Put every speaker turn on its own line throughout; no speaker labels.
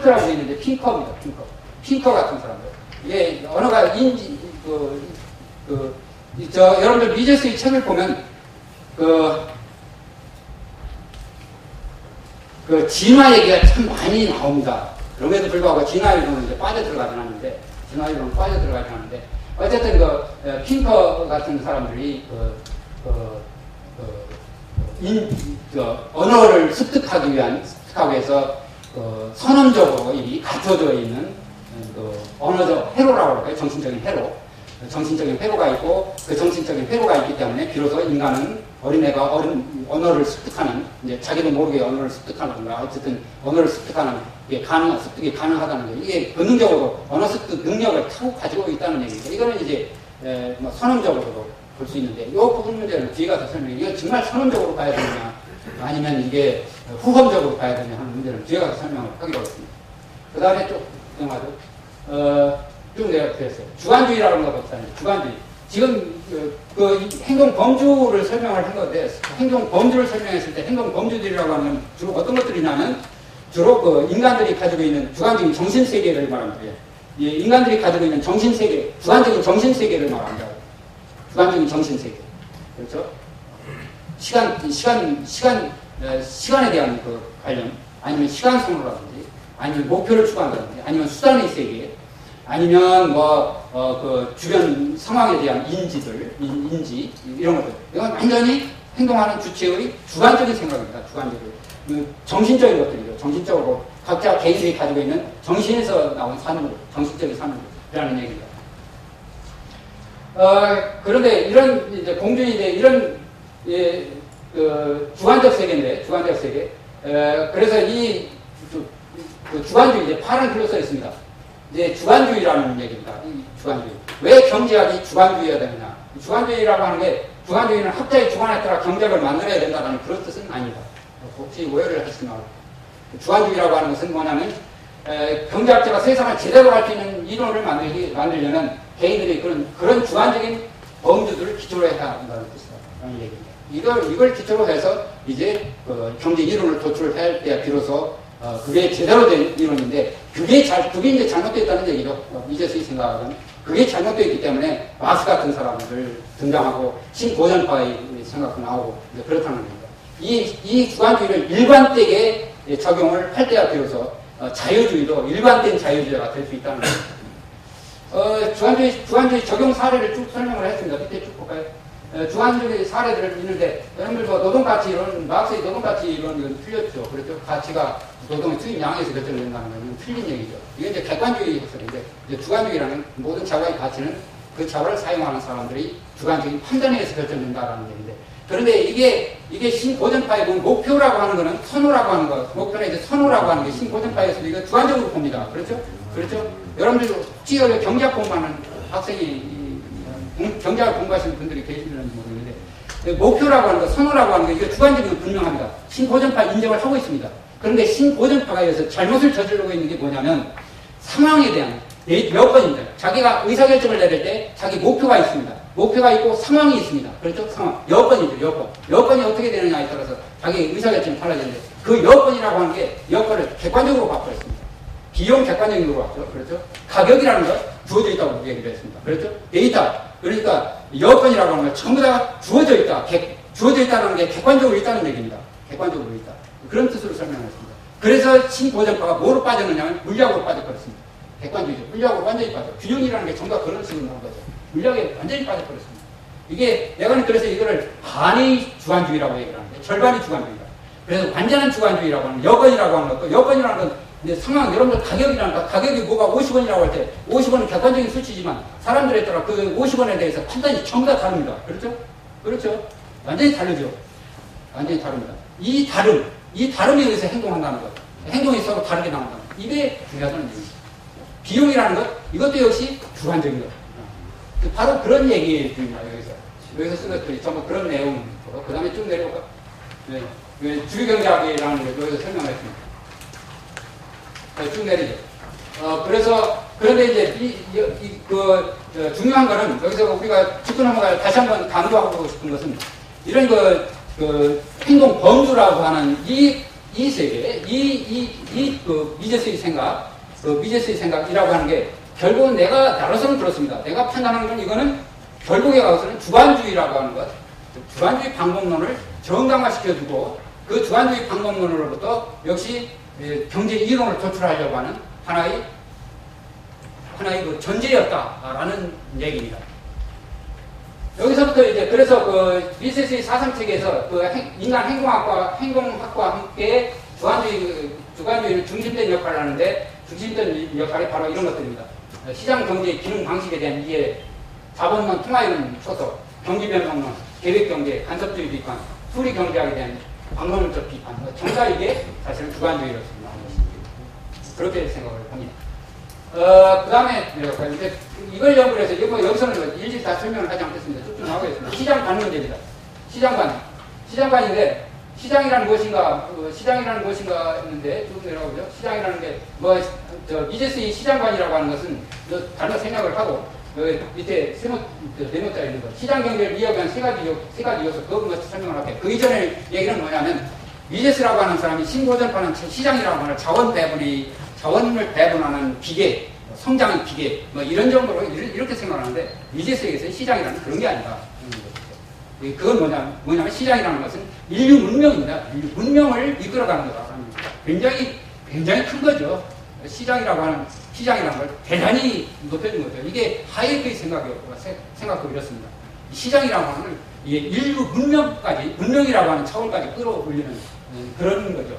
핑크라고 있는데 핑커입니다. 핑커 같은 사람들. 이게 언어가 여러분들 미제스의 책을 보면 진화 얘기가 참 많이 나옵니다. 그럼에도 불구하고 진화이론은 이제 빠져들어가진 않는데, 어쨌든 핑커 같은 사람들이 언어를 습득하기 위해서 선언적으로 이미 갖춰져 있는 언어적 회로라고 할까요? 정신적인 회로가 있고, 그 정신적인 회로가 있기 때문에 비로소 인간은 어린애가 언어를 습득하는, 이제 자기도 모르게 언어를 습득하는가, 어쨌든 언어를 습득하는 습득이 가능하다는 거. 이게 본능적으로 언어 습득 능력을 타고 가지고 있다는 얘기죠. 이거는 이제 선언적으로도 볼 수 있는데, 이 부분 문제는 뒤에 가서 설명해. 이거 정말 선언적으로 봐야 되느냐, 아니면 이게 후험적으로 봐야 되느냐 하는 문제는 뒤에 가서 설명을 하기로 했습니다. 그 다음에 쭉 내려드렸어요. 주관주의라는 거 봤잖아요. 주관주의. 지금 행동 범주를 설명을 한 건데, 행동 범주를 설명했을 때 행동 범주들이라고 하는 주로 어떤 것들이냐면, 주로 인간들이 가지고 있는 주관적인 정신세계를 말합니다. 예, 인간들이 가지고 있는 정신세계, 주관적인 정신세계를 말합니다. 주관적인 정신세계. 그렇죠? 시간에 대한 관련, 아니면 시간선호라든지, 아니면 목표를 추구한다든지, 아니면 수단의 세계, 아니면 주변 상황에 대한 인지, 이런 것들. 이건 완전히 행동하는 주체의 주관적인 생각입니다. 정신적인 것들이죠. 정신적으로 각자 개인들이 가지고 있는 정신에서 나온 산물, 정신적인 산물이라는 얘기입니다. 그런데 이런, 이제 공주인데 이런, 주관적 세계인데, 주관적 세계. 그래서 주관주의, 이제 파란 글로 써 있습니다. 이제 주관주의라는 얘기입니다. 이 주관주의. 왜 경제학이 주관주의가 되느냐. 주관주의라고 하는 게, 주관주의는 학자의 주관에 따라 경제학을 만들어야 된다는 그런 뜻은 아닙니다. 혹시 오해를 하시면, 주관주의라고 하는 것은 뭐냐면, 경제학자가 세상을 제대로 할 수 있는 이론을 만들려면 개인들이 그런 주관적인 범주들을 기초로 해야 한다는 뜻이라는 얘기입니다. 이걸 기초로 해서 이제 경제 이론을 도출할 때야 비로소 그게 제대로 된 이론인데, 그게 이제 잘못됐다는 얘기죠. 미제스의 생각은. 그게 잘못되어 있기 때문에 마스 같은 사람들 등장하고 신고전파의 생각도 나오고 그렇다는 겁니다. 이 주관주의를 일관되게 적용을 할 때야 비로소 자유주의도 일관된 자유주의가 될 수 있다는 겁니다. 주관주의 적용 사례를 쭉 설명을 했습니다. 밑에 쭉 볼까요? 주관주의 사례들을 있는데, 여러분들 노동가치 이론, 마크스의 노동가치 이론은 틀렸죠. 그렇죠? 가치가 노동의 수입량에서 결정된다는 건 틀린 얘기죠. 이게 이제 객관주의 해설인데, 이제 주관주의라는 모든 자가의 가치는 그 자가를 사용하는 사람들이 주관적인 판단에 의해서 결정된다는 얘기인데, 그런데 이게 신고전파의 목표라고 하는 거는 선호라고 하는 거, 목표는 이제 선호라고 하는 게 신고전파에서도 이거 주관적으로 봅니다. 그렇죠? 그렇죠? 여러분들 혹시 경제학 공부하는 학생이, 경제학을 공부하시는 분들이 계시는지 모르겠는데, 목표라고 하는 거, 선호라고 하는 거, 이거 주관적인 건 분명합니다. 신고전파 인정을 하고 있습니다. 그런데 신고전파가 의해서 잘못을 저지르고 있는 게 뭐냐면, 상황에 대한 여건입니다. 자기가 의사결정을 내릴 때 자기 목표가 있습니다. 목표가 있고 상황이 있습니다. 그렇죠? 상황. 여건이죠, 여건. 여건이 어떻게 되느냐에 따라서 자기 의사결정이 달라지는데, 그 여건이라고 하는 게 여건을 객관적으로 바꿔했습니다. 비용 객관적인 거로 왔죠. 그렇죠? 가격이라는 것 주어져 있다고 얘기를 했습니다. 그렇죠? 데이터. 그러니까 여건이라고 하는 건 전부 다 주어져 있다. 주어져 있다는 게 객관적으로 있다는 얘기입니다. 객관적으로 있다. 그런 뜻으로 설명했습니다. 그래서 신고전파가 뭐로 빠졌느냐면 물리학으로 빠져버렸습니다. 객관주의죠. 물리학으로 완전히 빠져. 균형이라는 게 전부 다 그런 식으로 나온 거죠. 물리학에 완전히 빠져버렸습니다. 이게 내가 그래서 이거를 반의 주관주의라고 얘기를 하는데, 절반이 주관주의다. 그래서 완전한 주관주의라고 하는 여건이라고 하는 것도, 여건이라는 건 근데 상황, 여러분들 가격이라는 거, 가격이 뭐가 50원이라고 할 때 50원은 객관적인 수치지만 사람들에 따라 그 50원에 대해서 판단이 전부 다 다릅니다. 그렇죠? 그렇죠? 완전히 다르죠? 완전히 다릅니다. 이 다름에 의해서 행동한다는 것. 행동이 서로 다르게 나온다는 것. 이게 중요하다는 얘기입니다. 비용이라는 것, 이것도 역시 주관적인 것. 바로 그런 얘기입니다, 여기서 쓴 것들이 전부 그런 내용이고, 그 다음에 쭉 내려올까? 네. 주류경제학이라는 걸 여기서 설명했습니다. 쭉 내리죠. 그런데 이제, 중요한 거는, 여기서 우리가 짚고 넘어갈, 다시 한번 강조하고 싶은 것은, 이런 행동 범주라고 하는 이 이 세계, 그 미제스의 생각, 그 미제스의 생각이라고 하는 게 결국은 나로서는 그렇습니다. 내가 판단하는 건 이거는 결국에 가서는 주관주의라고 하는 것, 주관주의 방법론을 정당화시켜주고 그 주관주의 방법론으로부터 역시 경제 이론을 도출하려고 하는 하나의 그 전제였다라는 얘기입니다. 여기서부터 이제 그래서 그 미세스의 사상체계에서 그 인간 행동학과 함께 주관주의는 중심된 역할을 하는데 중심된 역할이 바로 이런 것들입니다. 시장 경제의 기능 방식에 대한 이해, 자본론 통화이론 초석, 경기변동론, 계획경제, 간섭주의 비판, 수리경제학에 대한 방법론적 비판, 정사 이게 사실은 주관주의로서 나오는 것입니다. 그렇게 생각을 합니다. 그 다음에 이제 이걸 연구를 해서 여기서는 일일이 다 설명을 하지 않겠습니다. 쭉 나오겠습니다. 시장관 문제입니다. 시장관인데 시장이라는 무엇인가 했는데 쭉 내려가보죠. 시장이라는 게 미제스의 시장관이라고 하는 것은 단어 생각을 하고 밑에 네모자에 있는 거 시장 경제를 이어가는 세 가지 요소 그것만 설명을 할게요. 그 이전의 얘기는 뭐냐면 미제스라고 하는 사람이 신고전파는 시장이라고 하는 자원을 배분하는 기계, 성장의 기계, 이런 정도로 이렇게 생각하는데, 미제스에게서 시장이라는 그런 게 아니다. 그건 뭐냐면 시장이라는 것은 인류 문명입니다. 인류 문명을 이끌어가는 거다. 굉장히 큰 거죠. 시장이라는 걸 대단히 높여준 거죠. 이게 하이에크의 생각도 이렇습니다. 시장이라고 하는 이게 인류 문명이라고 하는 차원까지 끌어올리는 그런 거죠.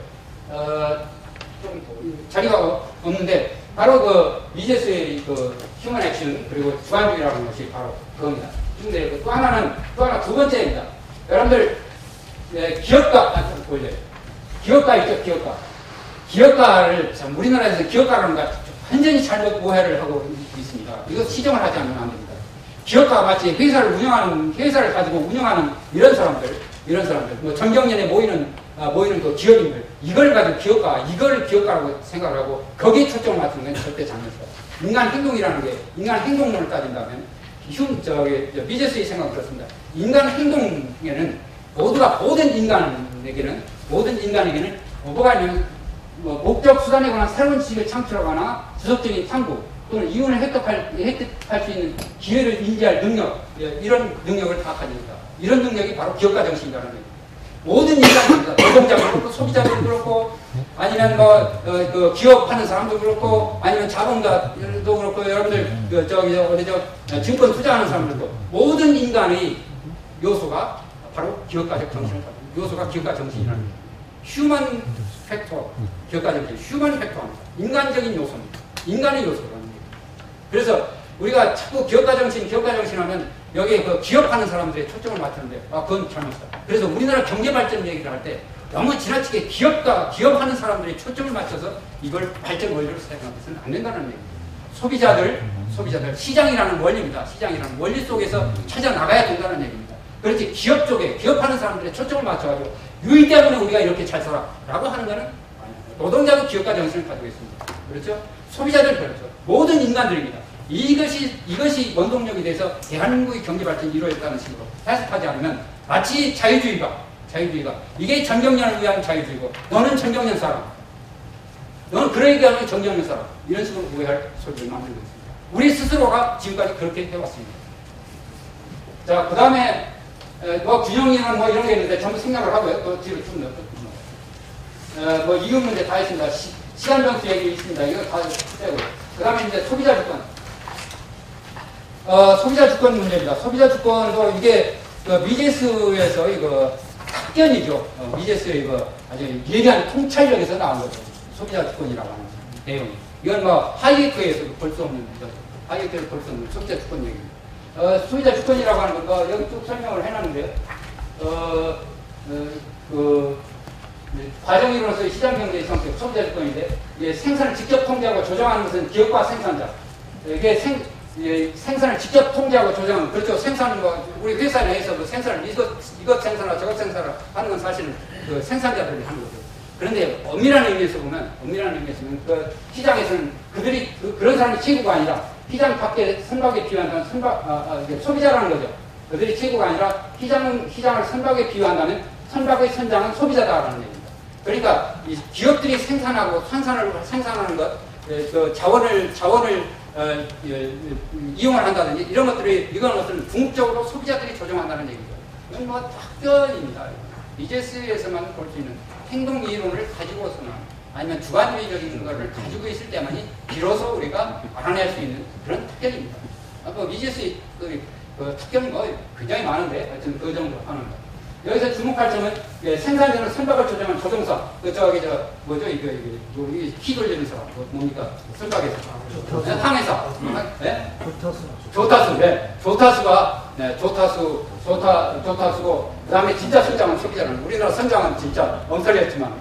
좀 자리가 없는데 바로 그 미제스의 그 휴먼 액션 그리고 주관주의라는 것이 바로 그겁니다. 근데 또 하나 두 번째입니다. 여러분들 기업가 있죠. 기업가를 참 우리나라에서 기업가라는 거 완전히 잘못 오해를 하고 있습니다. 이거 시정을 하지 않으면 안 됩니다. 기업가가 마치 회사를 가지고 운영하는 이런 사람들 뭐 정경련에 모이는 그 기업인들 이걸 가지고 이걸 기업가라고 생각을 하고 거기에 초점을 맞추는 건 절대 잘못이다. 인간 행동론을 따진다면 미제스의 생각은 그렇습니다. 인간 행동에는 모든 인간에게는 뭐가 있냐면 목적 수단에 관한 새로운 지식을 창출하거나 지속적인 탐구 또는 이윤을 획득할 수 있는 기회를 인지할 능력 이런 능력을 다 가집니다. 이런 능력이 바로 기업가 정신이라는 거예요. 모든 인간입니다. 노동자도 그렇고 소비자도 그렇고 아니면 그 기업하는 사람도 그렇고 아니면 자본가도 그렇고 여러분들 증권 투자하는 사람들도 모든 인간의 요소가 바로 기업가적 정신을 가지고 요소가 기업가 정신이라는 거예요. 휴먼 팩터, 기업가 정신, 휴먼 팩터입니다. 인간적인 요소입니다. 인간의 요소라는 거예요. 그래서 우리가 자꾸 기업가 정신 하면 여기에 그 기업하는 사람들의 초점을 맞추는데 그건 잘못이다. 그래서 우리나라 경제 발전 얘기를 할 때 너무 지나치게 기업하는 사람들의 초점을 맞춰서 이걸 발전 원리로 생각해서는 안 된다는 얘기입니다. 소비자들 시장이라는 원리입니다. 시장이라는 원리 속에서 찾아나가야 된다는 얘기입니다. 그렇지 기업하는 사람들의 초점을 맞춰가지고 유의 때문에 우리가 이렇게 잘 살아라고 하는 거는 노동자도 기업가 정신을 가지고 있습니다. 그렇죠? 소비자들 그렇죠. 모든 인간들입니다. 이것이 원동력이 돼서 대한민국의 경제 발전이 이루어졌다는 식으로 해석하지 않으면 마치 자유주의가 이게 정경련을 위한 자유주의고 너는 정경련 사람 너는 그러니까 하면 정경련 사람 이런 식으로 오해할 소리를 만들고 있습니다. 우리 스스로가 지금까지 그렇게 해왔습니다. 자, 그 다음에 균형이나 이런 게 있는데 전부 생략을 하고요. 또 뒤로 쭉 넣고 이윤 문제 다 했습니다. 시간 변수 얘기 있습니다. 이거 다 빼고. 그 다음에 이제 소비자 주권. 소비자 주권 문제입니다. 소비자 주권도 이게 미제스에서 이거 학견이죠. 미제스의 이거 아주 예리한 통찰력에서 나온 거죠. 소비자 주권이라고 하는 내용이. 이건 하이에크에서도 볼 수 없는 소비자 주권 얘기입니다. 소비자 주권이라고 하는 건 여기 쭉 설명을 해놨는데요. 과정이로서의 시장경제의 성격, 소비자 주권인데 이게 생산을 직접 통제하고 조정하는 것은 기업과 생산자. 이게 생산을 직접 통제하고 조정하는 그렇죠. 생산은 우리 회사 내에서도 생산을 이것 생산하고 저것 생산을 하는 건 사실은 그 생산자들이 하는 거죠. 그런데 엄밀한 의미에서 보면 그 시장에서는 그런 사람이 최고가 아니라 시장 밖에 선박에 비유한다면 소비자라는 거죠. 그들이 최고가 아니라 시장을 선박에 비유한다면 선박의 선장은 소비자다라는 얘기입니다. 그러니까 이 기업들이 생산하는 것, 그 자원을 이용을 한다든지 이런 것들이 이건 어떤 궁극적으로 소비자들이 조정한다는 얘기죠. 이건 뭐 답변입니다. 미제스에서만 볼 수 있는 행동 이론을 가지고서는 아니면 주관주의적인 것을 가지고 있을 때만이 비로소 우리가 알아낼 수 있는 그런 특견입니다. 뭐 미제스의 그 특견이 뭐 굉장히 많은데 하여튼 그 정도 하는 거. 여기서 주목할 점은 생산자는 선박을 조정한 조종사, 뭐죠 이 키 돌리는 사람, 뭡니까 선박에서 항해사, 조타수, 조타수고 그다음에 진짜 선장은 소비자는 우리나라 선장은 진짜 엉터리였지만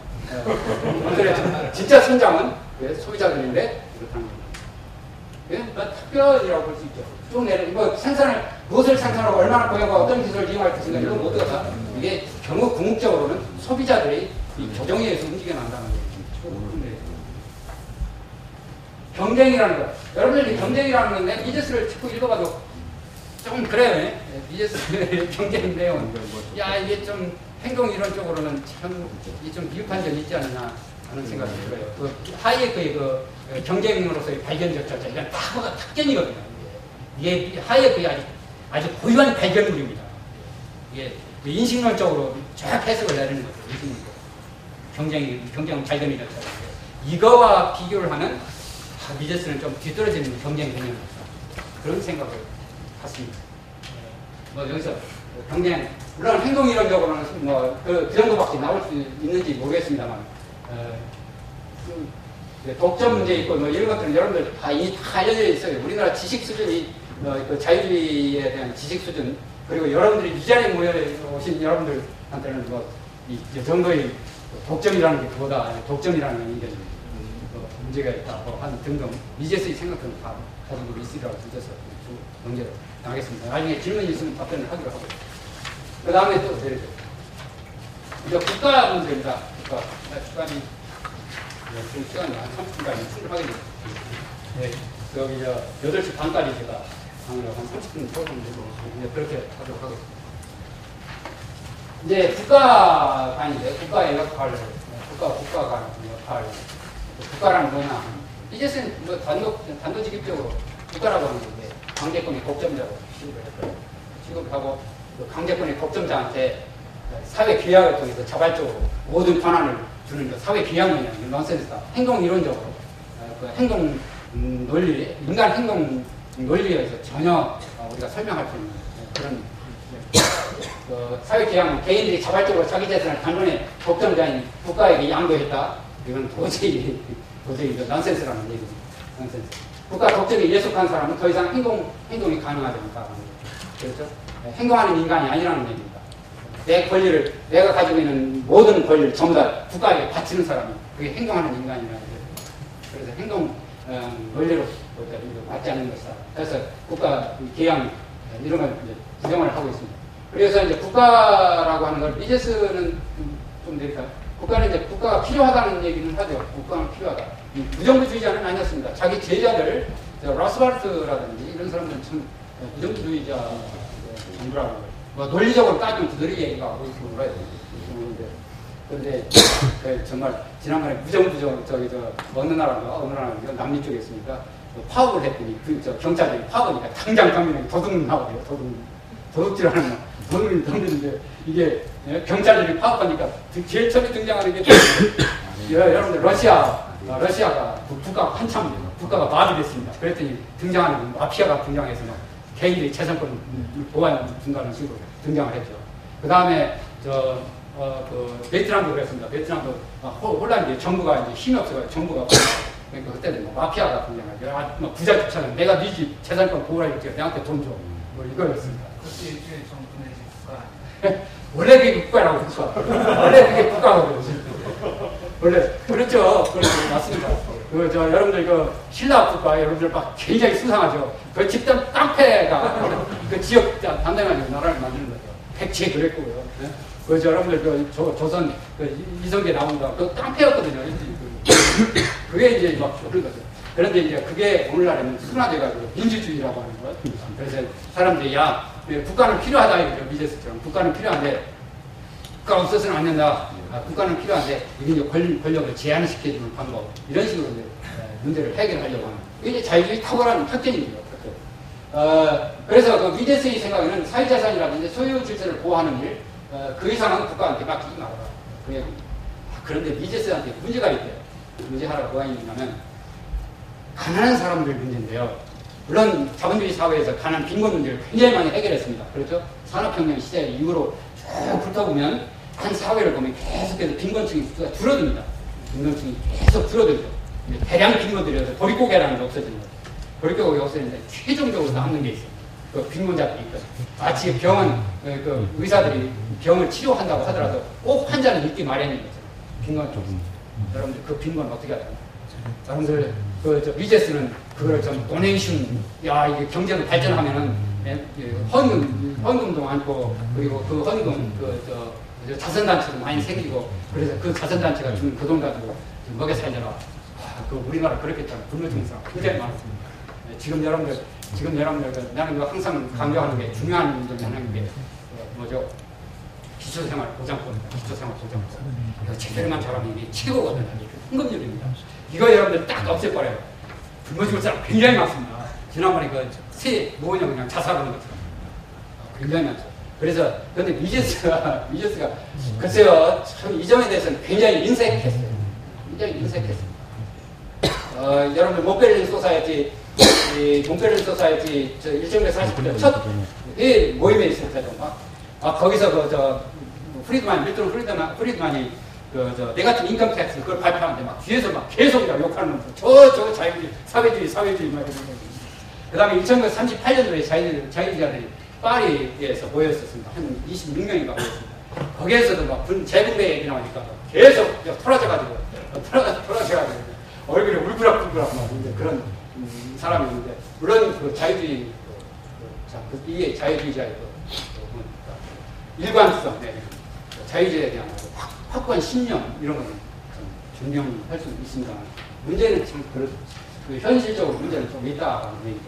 진짜 선장은 소비자들인데 그렇다는 겁니다. 특별이라고 볼 수 있죠. 쭉 내려 무엇을 생산하고 얼마나 고용하고 어떤 기술을 이용할 것인가 이런 모두가 이게 경우 궁극적으로는 소비자들이 이 조정에 의해서 움직여난다는 거예요. 경쟁이라는 거. 여러분들이 경쟁이라는 건데 미제스를 자꾸 읽어봐도 조금 그래요. 미제스 경쟁 내용. 야 이게 좀 행동 이론 쪽으로는 참 좀 미흡한 점이 있지 않나 하는 생각이 들어요. 그 하이에크의 그 경쟁으로서의 발견 절차 이런 다 특견이거든요. 이게 하이에크의 아주 고유한 발견물입니다. 이게 인식론적으로 쫙 해석을 내리는 거죠. 인식론적으로. 경쟁 발견이 절차. 이거와 비교를 하는 미제스는 좀 뒤떨어지는 경쟁 개념 그런 생각을 갖습니다. 뭐 여기서 경쟁 물론 행동 이론적으로는 그 정도밖에 나올 수 있는지 모르겠습니다만 독점 문제 있고 뭐 이런 것들은 여러분들 다 알려져 있어요. 우리나라 지식 수준이 그 자유주의에 대한 지식 수준 그리고 여러분들이 이 자리에 모여 오신 여러분들한테는 이 정도의 독점이라는 게 그보다 독점이라는 건 이게 문제가 있다고 하는 등등 미제스의 생각들은 다 가지고 있으리라고 주셔서 문제로 나가겠습니다. 나중에 질문이 있으면 답변을 하기로 하고 그 다음에 또 이제 국가 문제입니다. 시간이 지금 시간이 한 30분까지 충분하겠네요. 네, 여기 8시 반까지 제가 한 30분 조금 되고 그렇게 하도록 하겠습니다. 이제 국가가 아닌데 국가의 역할, 국가가 역할, 국가라는 뭐냐? 이제는 뭐 단도직입적으로 국가라고 하는 건데 강제권의 독점자로 취급을 했고요. 취급하고 강제권의 독점자한테 사회 계약을 통해서 자발적으로 모든 권한을 주는 거 사회 계약론이야. 넌센스다. 행동 이론적으로 그 행동 논리, 인간 행동 논리에서 전혀 우리가 설명할 수 있는 그런 그 사회 계약은 개인들이 자발적으로 자기 재산을 단번에 독점자인 국가에게 양도했다. 이건 도저히 넌센스라는 얘기입니다. 넌센스. 국가 독점에 예속한 사람은 더 이상 행동이 가능하지 않다. 그렇죠? 행동하는 인간이 아니라는 얘기입니다. 내 권리를, 내가 가지고 있는 모든 권리를 전부 다 국가에게 바치는 사람이 그게 행동하는 인간이라는 거예요. 그래서 행동 논리로 맞지 않는 것이다. 그래서 국가 계약 이런 걸 이제 부정을 하고 있습니다. 그래서 이제 국가라고 하는 걸 미제스는 좀 드릴까요? 국가는 이제 국가가 필요하다는 얘기는 하죠. 국가는 필요하다. 무정부주의자는 아니었습니다. 자기 제자들, 라스바르트라든지 이런 사람들은 참 무정부주의자 정부라고 해요. 뭐 논리적으로 따지면 그들이 얘기가 하고 있는 거예요. 그런데 정말 지난번에 무정부적 어느 나라인가 남미 쪽에 있으니까 파업을 했더니 경찰들이 파업하니까 당장 가면 도둑 나오대요. 도둑질하는 거. 도둑이 덤비는데 이게 경찰들이 파업하니까 제일 처음에 등장하는 게 여러분들 러시아가 국가가 마비 됐습니다. 그랬더니 등장하는 마피아가 등장해서 개인들의 재산권을 보호해준다는 식으로 등장을 했죠. 그 다음에 베트남도 그랬습니다. 베트남도 홀란드 정부가 이제 힘이 없어서 정부가 그러니까 그때는 마피아가 등장하죠. 부자조차는 내가 네 집 재산권 보호해줄게. 내한테 돈 줘. 뭐 이거였습니다.
그것이 일종의 정부는 국가.
원래 그게 국가라고 했죠. 원래 그게 국가라고 했죠. 원래 그렇죠. 맞습니다. 여러분들 신라 국가 여러분들 막 굉장히 수상하죠. 그 집단 깡패가 그 지역 담당하는 나라를 만드는 거죠. 백제 그랬고요. 여러분들 조선 이성계 나온다. 그 깡패였거든요. 그게 이제 막 그런 거죠. 그런데 이제 그게 오늘날에는 순화돼가지고 민주주의라고 하는 것. 그래서 사람들이 국가는 필요하다 이거죠. 미제스처럼 국가는 필요한데 국가 없어서는 안 된다. 국가는 필요한데 이게 이제 권력을 제한시켜주는 방법 이런 식으로 이제 문제를 해결하려고 하는 이게 자유주의 탁월한 특징입니다. 그래서 그 미제스의 생각에는 사회자산이라든지 소유 질서를 보호하는 일, 그 이상은 국가한테 맡기지 말아라. 그 얘기입니다. 그런데 미제스한테 문제가 있대요. 문제가 뭐가 있냐면 가난한 사람들 문제인데요. 물론 자본주의 사회에서 가난 빈곤 문제를 굉장히 많이 해결했습니다. 그렇죠? 산업혁명 시대 이후로 쭉 훑어보면 한 사회를 보면 계속해서 빈곤층이 줄어듭니다. 빈곤층이 계속 줄어들죠. 대량 빈곤들이어서 보릿고개라는 게 없어지는 거죠. 보릿고개가 없어지는데 최종적으로 남는 게 있어요. 그 빈곤자들이 있거든요. 마치 병원 그 의사들이 병을 치료한다고 하더라도 꼭 환자는 있기 마련인 거죠. 빈곤. 여러분들 그 빈곤 어떻게 하냐? 여러분들 그 미제스는 그걸 좀 도네이션, 야 이게 경제도 발전하면은 헌금도 많고 그리고 그 헌금 자선단체도 많이 생기고 그래서 그 자선단체가 주는 그 돈 가지고 먹여 살려라. 그 우리나라 그렇겠잖아. 굶어주는 사람 굉장히 많습니다. 지금 여러분들 나는 항상 강조하는 게 중요한 문제 하는 게 뭐죠? 기초생활보장법입니다. 기초생활보장법. 제대로만 잘하면 이게 최고거든요. 헌금률입니다. 이거 여러분들 딱 없애버려요. 굶어 죽을 사람 굉장히 많습니다. 지난번에 새 뭐냐 그냥 자살하는 것처럼 굉장히 많죠. 그래서 근데 미제스가 글쎄요 참 이 점에 대해서는 굉장히 인색했어요. 굉장히 인색했습니다. 여러분들 몬펠린 소사이어티 저 1949년 첫 모임에 있을 때도 거기서 밀턴 프리드만이 네가티브 인컴 텍스 그걸 발표하는데 막 뒤에서 막 계속 욕하는 거죠. 저 자유주의 막 이러는 거죠. 그 다음에 1938년도에 자유주의자들이 파리에서 모였었습니다. 한 26명인가 모였습니다. 거기에서도 막 재분배 얘기 나오니까 계속 토라져가지고 얼굴이 울그락불그락 막 그런 사람이 있는데 물론 그 자유주의 이게 자유주의자의 일관성, 자유주의에 대한 확고한 신념 이런 거는 증명할 수 있습니다. 문제는 참 그 현실적으로 문제는 좀 있다라는 얘기죠.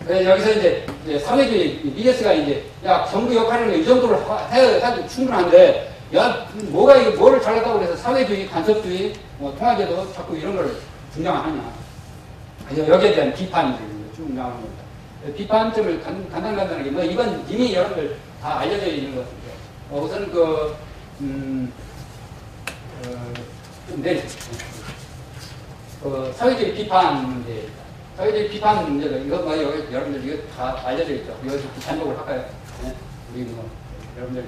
그래서 여기서 이제 사회주의 미제스가 이제 야 정부 역할은 이 정도로 해도 충분한데 야 뭐를 잘했다고 그래서 사회주의, 간섭주의, 통화제도 자꾸 이런 걸 주장하느냐. 여기에 대한 비판이 쭉 나오는 겁니다. 비판점을 간단하게 이건 이미 여러분들 다 알려져 있는 것 같은데 우선 좀 내리죠. 사회주의 비판 문제. 사회주의 비판 문제가 여러분들 이거 다 알려져 있죠. 이거 반복을 할까요? 네? 우리 여러분들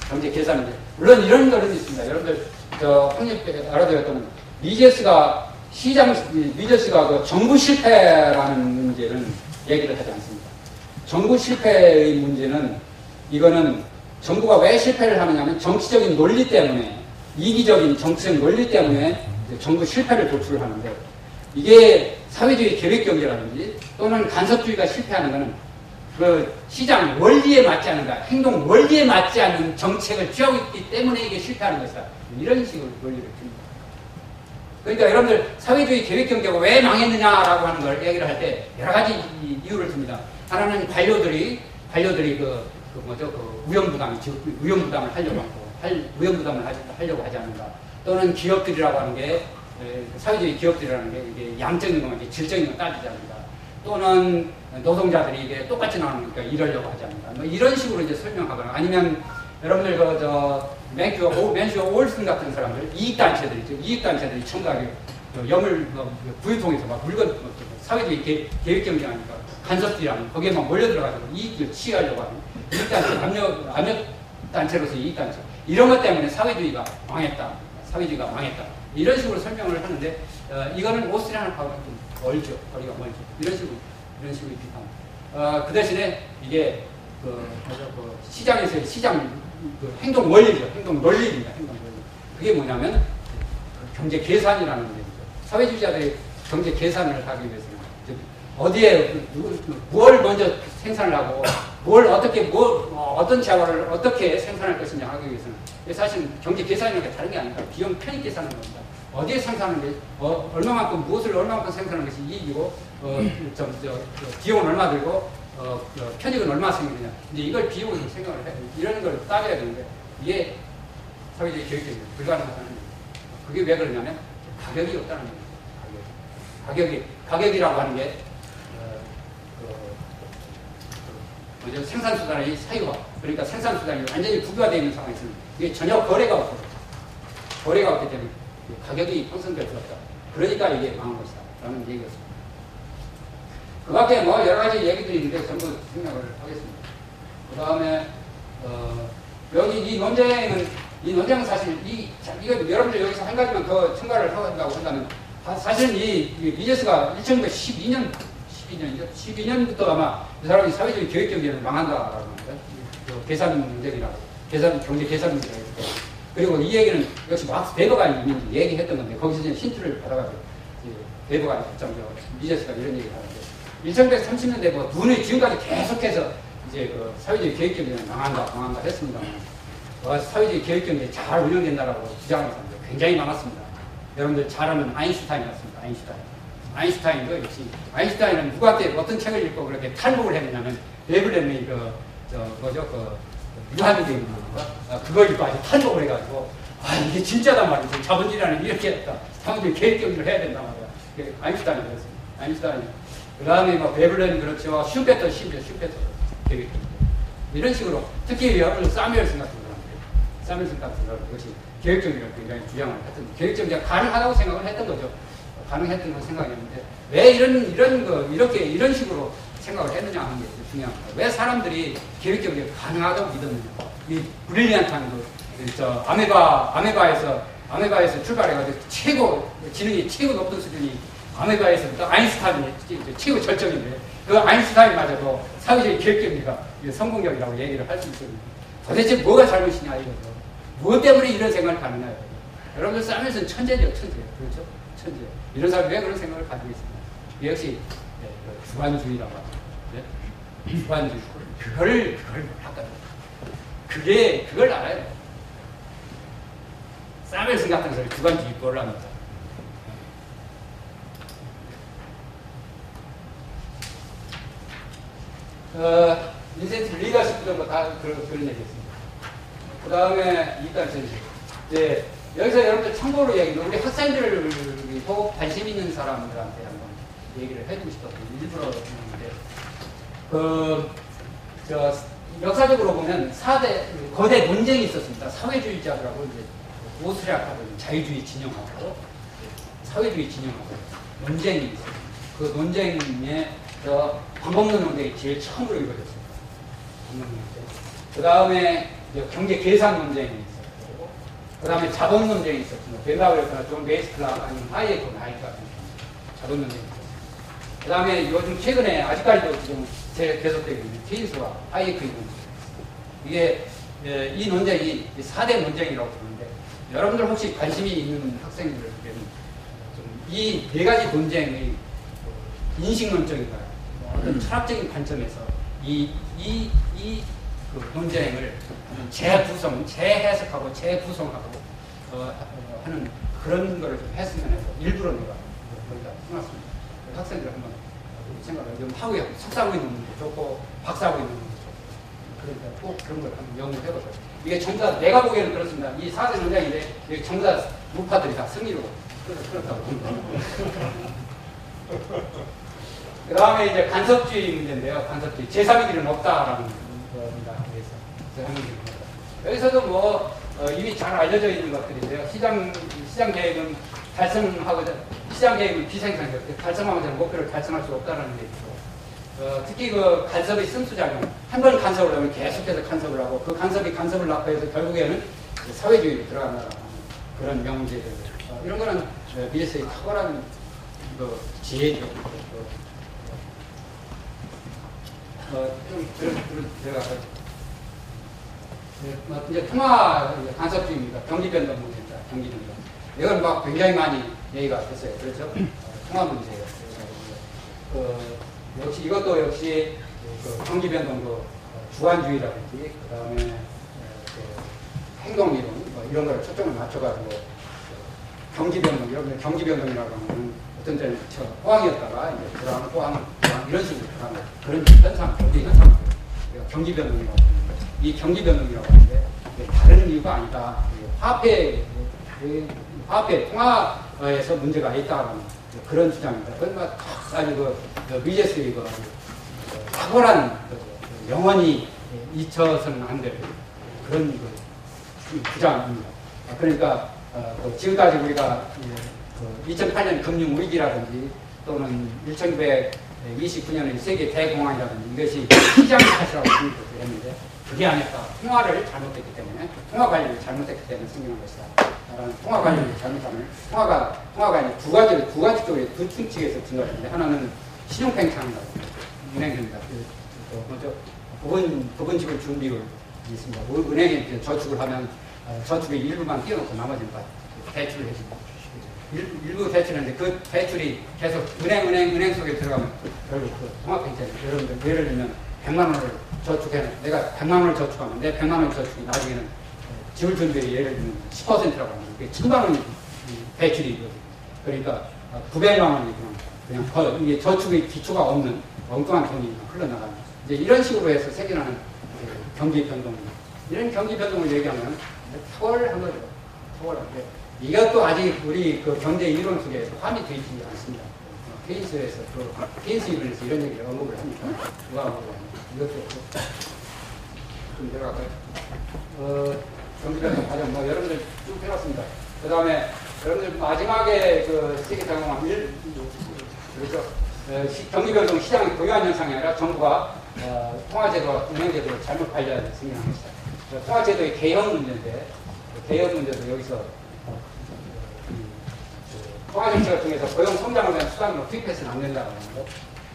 경제 계산 문제. 물론 이런 거는 있습니다. 여러분들 확립 알아들었던 미제스가 정부 실패라는 문제는 얘기를 하지 않습니다. 정부 실패의 문제는 이거는 정부가 왜 실패를 하느냐면 정치적인 논리 때문에 이기적인 정치적 논리 때문에 정부 실패를 도출을 하는데 이게 사회주의 계획경제라든지 또는 간섭주의가 실패하는 것은 그 시장 원리에 맞지 않는다. 행동 원리에 맞지 않는 정책을 취하고 있기 때문에 이게 실패하는 것이다. 이런 식으로 논리를 줍니다. 그러니까 여러분들 사회주의 계획경제가 왜 망했느냐라고 하는 걸 얘기를 할 때 여러 가지 이유를 듭니다. 하나는 관료들이 위험부담을 하려고 하지 않는가. 또는 기업들이라고 하는 게 사회주의 기업들이라는 게 이게 양적인 것만 질적인 건 따지지 않는다. 또는 노동자들이 이게 똑같이 나오니까 이러려고 하지 않는다. 이런 식으로 이제 설명하거나 아니면 여러분들 맨슈어 올슨 같은 사람들 이익단체들이 청구하게 부유통에서 막 물건 사회주의 계획경제하니까 간섭들이라는 거기에 막 몰려들어가지고 이익을 취하려고 하는 이익단체 압력단체로서 이익단체 이런 것 때문에 사회주의가 망했다. 이런 식으로 설명을 하는데 이거는 오스트리아하고 좀 멀죠. 거리가 멀죠. 이런 식으로 비판. 그 대신에 이게 시장에서의 행동 원리죠. 행동 논리입니다. 그게 뭐냐면 경제 계산이라는 문제죠. 사회주의자들이 경제 계산을 하기 위해서는 어디에 무엇을 먼저 생산을 하고 어떤 자원을 어떻게 생산할 것이냐 하기 위해서는 사실 경제 계산이라는 게 다른 게 아니라 비용 편익 계산을 합니다. 어디에 생산하는 게 무엇을 얼마만큼 생산하는 것이 이익이고 비용은 얼마 들고 편익은 얼마 생기느냐. 이제 이걸 비용으로 생각을 해 이런 걸 따져야 되는데 이게 사회주의 교육이 불가능하다는 얘기죠. 그게 왜 그러냐면 가격이 없다는 얘기죠. 가격이라고 하는 게 생산수단의 사유화, 그러니까 생산수단이 완전히 국유화되어 있는 상황에서는 이게 전혀 거래가 없거든요. 거래가 없기 때문에 가격이 형성될 수 없다. 그러니까 이게 망한 것이다 라는 얘기였습니다. 그 밖에 뭐 여러 가지 얘기들이 있는데 전부 생략을 하겠습니다. 그 다음에 여기 이 논쟁은 사실 이거 여러분들 여기서 한 가지만 더 첨가를 한다고 한다면 사실은 이 미제스가 12년부터 아마 이 사람이 사회적인 교육 경제는 망한다라고 합니다. 계산 문제라고 경제 계산 문제라고 했을 때. 그리고 이 얘기는 역시 막스 베버가 이미 얘기했던 건데 거기서 이제 힌트를 받아가지고 베버가 미제스가 이런 얘기를 하는데 1930년대 뭐 눈이 지금까지 계속해서 이제 그 사회주의 교육 경제는 망한다 했습니다만 사회주의 교육 경제 잘 운영된다라고 주장하는 사람들 굉장히 많았습니다. 여러분들 잘 아는 아인슈타인이었습니다. 아인슈타인도 역시 아인슈타인은 누구한테 어떤 책을 읽고 그렇게 탈북을 했느냐면 베블렘의 유한되어 있는 거 그걸 읽고 아주 탈북을 해가지고 이게 진짜단 말이지 자본주의라는 이렇게 했다. 사람들이 계획 경제를 해야 된단 말이야. 아인슈타인이 그랬습니다. 아인슈타인 그 다음에 뭐 베블렘 그렇죠. 슈페터 계획 경제 이런 식으로 특히 여러분 사뮤엘슨 같은 사무엘슨 같은 것이 계획정리를 굉장히 주장을 했던, 계획정리가 가능하다고 생각을 했던 거죠. 가능했던 건 생각했는데, 왜 이런 식으로 생각을 했느냐 하는 게 중요한 거예요. 왜 사람들이 계획정리가 가능하다고 믿었느냐. 이 브릴리언트한 아메바에서 출발해가지고 지능이 최고 높은 수준이 아메바에서부터 아인슈타인이 최고 절정인데, 그 아인슈타인마저도 사회주의 계획정리가 성공적이라고 얘기를 할 수 있거든요. 도대체 뭐가 잘못이냐 이거죠. 무엇 때문에 이런 생각을 가느냐 이거죠. 여러분들 싸면서 천재죠. 그렇죠? 천재. 이런 사람이 왜 그런 생각을 가지고 있습니까? 이게 역시 주관주의라고 하죠. 네? 주관주의. 그걸 몰랐거든요. 그걸 알아요. 사무엘슨 같은 사람이 주관주의 몰랍니다. 인센티브 리더십 정도 다 그런 얘기했습니다. 그 다음에 일단 이제 여기서 여러분들 참고로 얘기는 우리 학생들을 혹 관심 있는 사람들한테 한번 얘기를 해주고 싶었거든요. 일부러 했는데 역사적으로 보면 4대 거대 논쟁이 있었습니다. 사회주의자들하고 이제 오스트리아하고 자유주의 진영하고 사회주의 진영하고 논쟁이 있었습니다. 그 논쟁에 밥 먹는 논쟁이 제일 처음으로 이루어졌습니다. 그 다음에 경제 계산 논쟁이 있었고, 그 다음에 자본 논쟁이 있었습니다. 벤다우에서나 존 베이스클락 아니면 하이에크 나이트 같은 자본 논쟁이 있었습니다. 그 다음에 요즘 최근에 아직까지도 지금 계속되고 있는 케인스와 하이에크의 논쟁. 이게 이 논쟁이 4대 논쟁이라고 부르는데, 여러분들 혹시 관심이 있는 학생들에게는 이 네 가지 논쟁의 인식론적인가요? 어떤 철학적인 관점에서 그 논쟁을 재해석하고 재구성하고 하는 그런 거를 좀 했으면 해서 일부러 내가 거기다 해놨습니다. 학생들 한번 생각을 좀 하고요. 석사하고 있는 분도 좋고 박사하고 있는 분도 좋고 그러니까 꼭 그런 걸 한번 연구를 해보세요. 이게 전부 다 내가 보기에는 그렇습니다. 이 4대 논쟁인데 이게 전부 다 우파들이 다 승리로 그렇다고 봅니다. 그 다음에 이제 간섭주의 문제인데요. 간섭주의. 제3의 길은 없다라는 겁니다. 여기서도 뭐 이미 잘 알려져 있는 것들인데요. 시장 계획은 시장 계획은 비생산적, 달성하고자 하는 목표를 달성할 수 없다는 얘기죠. 특히 그 간섭의 승수작용, 한 번 간섭을 하면 계속해서 간섭을 하고 그 간섭을 낙하해서 결국에는 사회주의로 들어간다는 그런 명제들. 이런 거는 미래세의 탁월한 지혜죠. 좀 들어가서 이제 통화 간섭주의입니다. 경기변동 문제입니다. 경기변동. 이건 막 굉장히 많이 얘기가 됐어요. 그렇죠? 통화 문제예요. 역시 이것도 역시 경기변동도 주관주의라든지 그 다음에 행동이론 뭐 이런 걸 초점을 맞춰가지고 경기변동 이런 경기변동이라고 하면 어떤 때는 포항이었다가 이제 그다음 포항 이런 식으로 들어가는 그런 현상, 경기 현상, 경기변동이라고 하는데 이 경기변동이라고 하는데 다른 이유가 아니다. 화폐 통화에서 문제가 있다는 그런 주장입니다. 그건 아주 미제스의 탁월한 영원히 잊혀서는 안 될 그런 주장입니다. 그러니까 지금까지 우리가 2008년 금융 위기라든지 또는 1929년의 세계 대공황이라든지 이것이 시장 탓이라고 했는데 그게 아니었다. 통화를 잘못했기 때문에 통화 관리를 잘못했기 때문에 생겨난 것이다. 통화 관리를 잘못하면 통화가 이제 두 가지 쪽에 두 측에서 증가하는데 하나는 신용팽창 은행입니다. 먼저 부분지불 준비율이 있습니다. 은행에 저축을 하면 저축의 일부만 띄워놓고 나머지는 다 대출을 해줍니다. 일부 대출인데 그 대출이 계속 은행 속에 들어가면 결국 통화팽창이 여러분들 예를 들면 100만 원을 저축해 내가 100만 원을 저축하면 내 100만 원 저축이 나중에는 지불 준비율이 예를 들면 10%라고 하면 그게 1000만 원이 대출이거든요. 그러니까 900만 원이 그냥 이게 저축의 기초가 없는 엉뚱한 돈이 흘러나가는 이제 이런 식으로 해서 생겨나는 경기 변동입니다. 이런 경기 변동을 얘기하면 탁월한 거죠. 탁월한데 이것도 아직 우리 경제 이론 속에 포함이 되어 있지 않습니다. 케인스에서 케인스 이론에서 이런 얘기를 언급을 합니다. 누가 언급을 합니다. 이것도 좀 내려갈까요? 경기 변동 과정 여러분들 쭉 해봤습니다. 그 다음에 여러분들 마지막에 세계 대공황 그렇죠. 경기 변동 시장이 고유한 현상이 아니라 정부가 통화제도와 은행제도를 잘못 관리하는 생겨난 것이다. 통화제도의 개혁 문제인데 개혁 문제도 여기서 통화정책을 통해서 고용 성장을 위한 수단으로 투입해서는 안 된다는 거.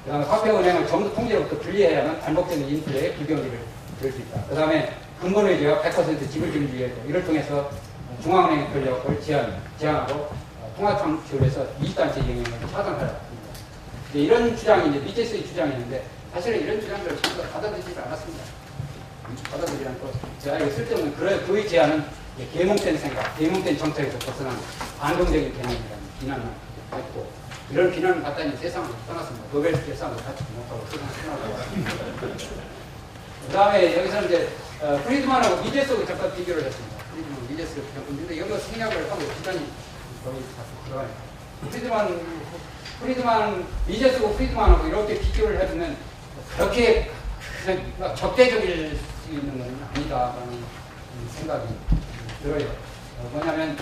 그 다음에 화폐은행을 정부 통제로부터 분리해야만 반복되는 인플레에 불경기를 그럴 수 있다. 그 다음에 근본의제와 100% 지불금지에 이를 통해서 중앙은행의 권력을 제한하고 통화창출에서 이익단체 영향을 차단하라. 이런 주장이 이제 미제스의 주장이었는데 사실은 이런 주장들을 전부 다 받아들이지 않았습니다. 받아들이지 않고 제가 이거 쓸데없는 그의 제안은 계몽된 생각, 계몽된 정책에서 벗어난 반동적인 개념이라는 비난을 했고 이런 비난을 갖다니 세상을 떠났습니다. 노벨 대상을 받지 못하고 세상을 떠나고 그 다음에 여기서는 이제 프리드만하고 미제스하고 잠깐 비교를 했습니다. 프리드만, 미제스를 근데 여기서 생략을 하고 기간이 거의 다 들어가요. 프리드만, 미제스하고 프리드만하고 이렇게 비교를 해보면 그렇게 적대적일 수 있는 건 아니다라는 생각이 들어요. 뭐냐면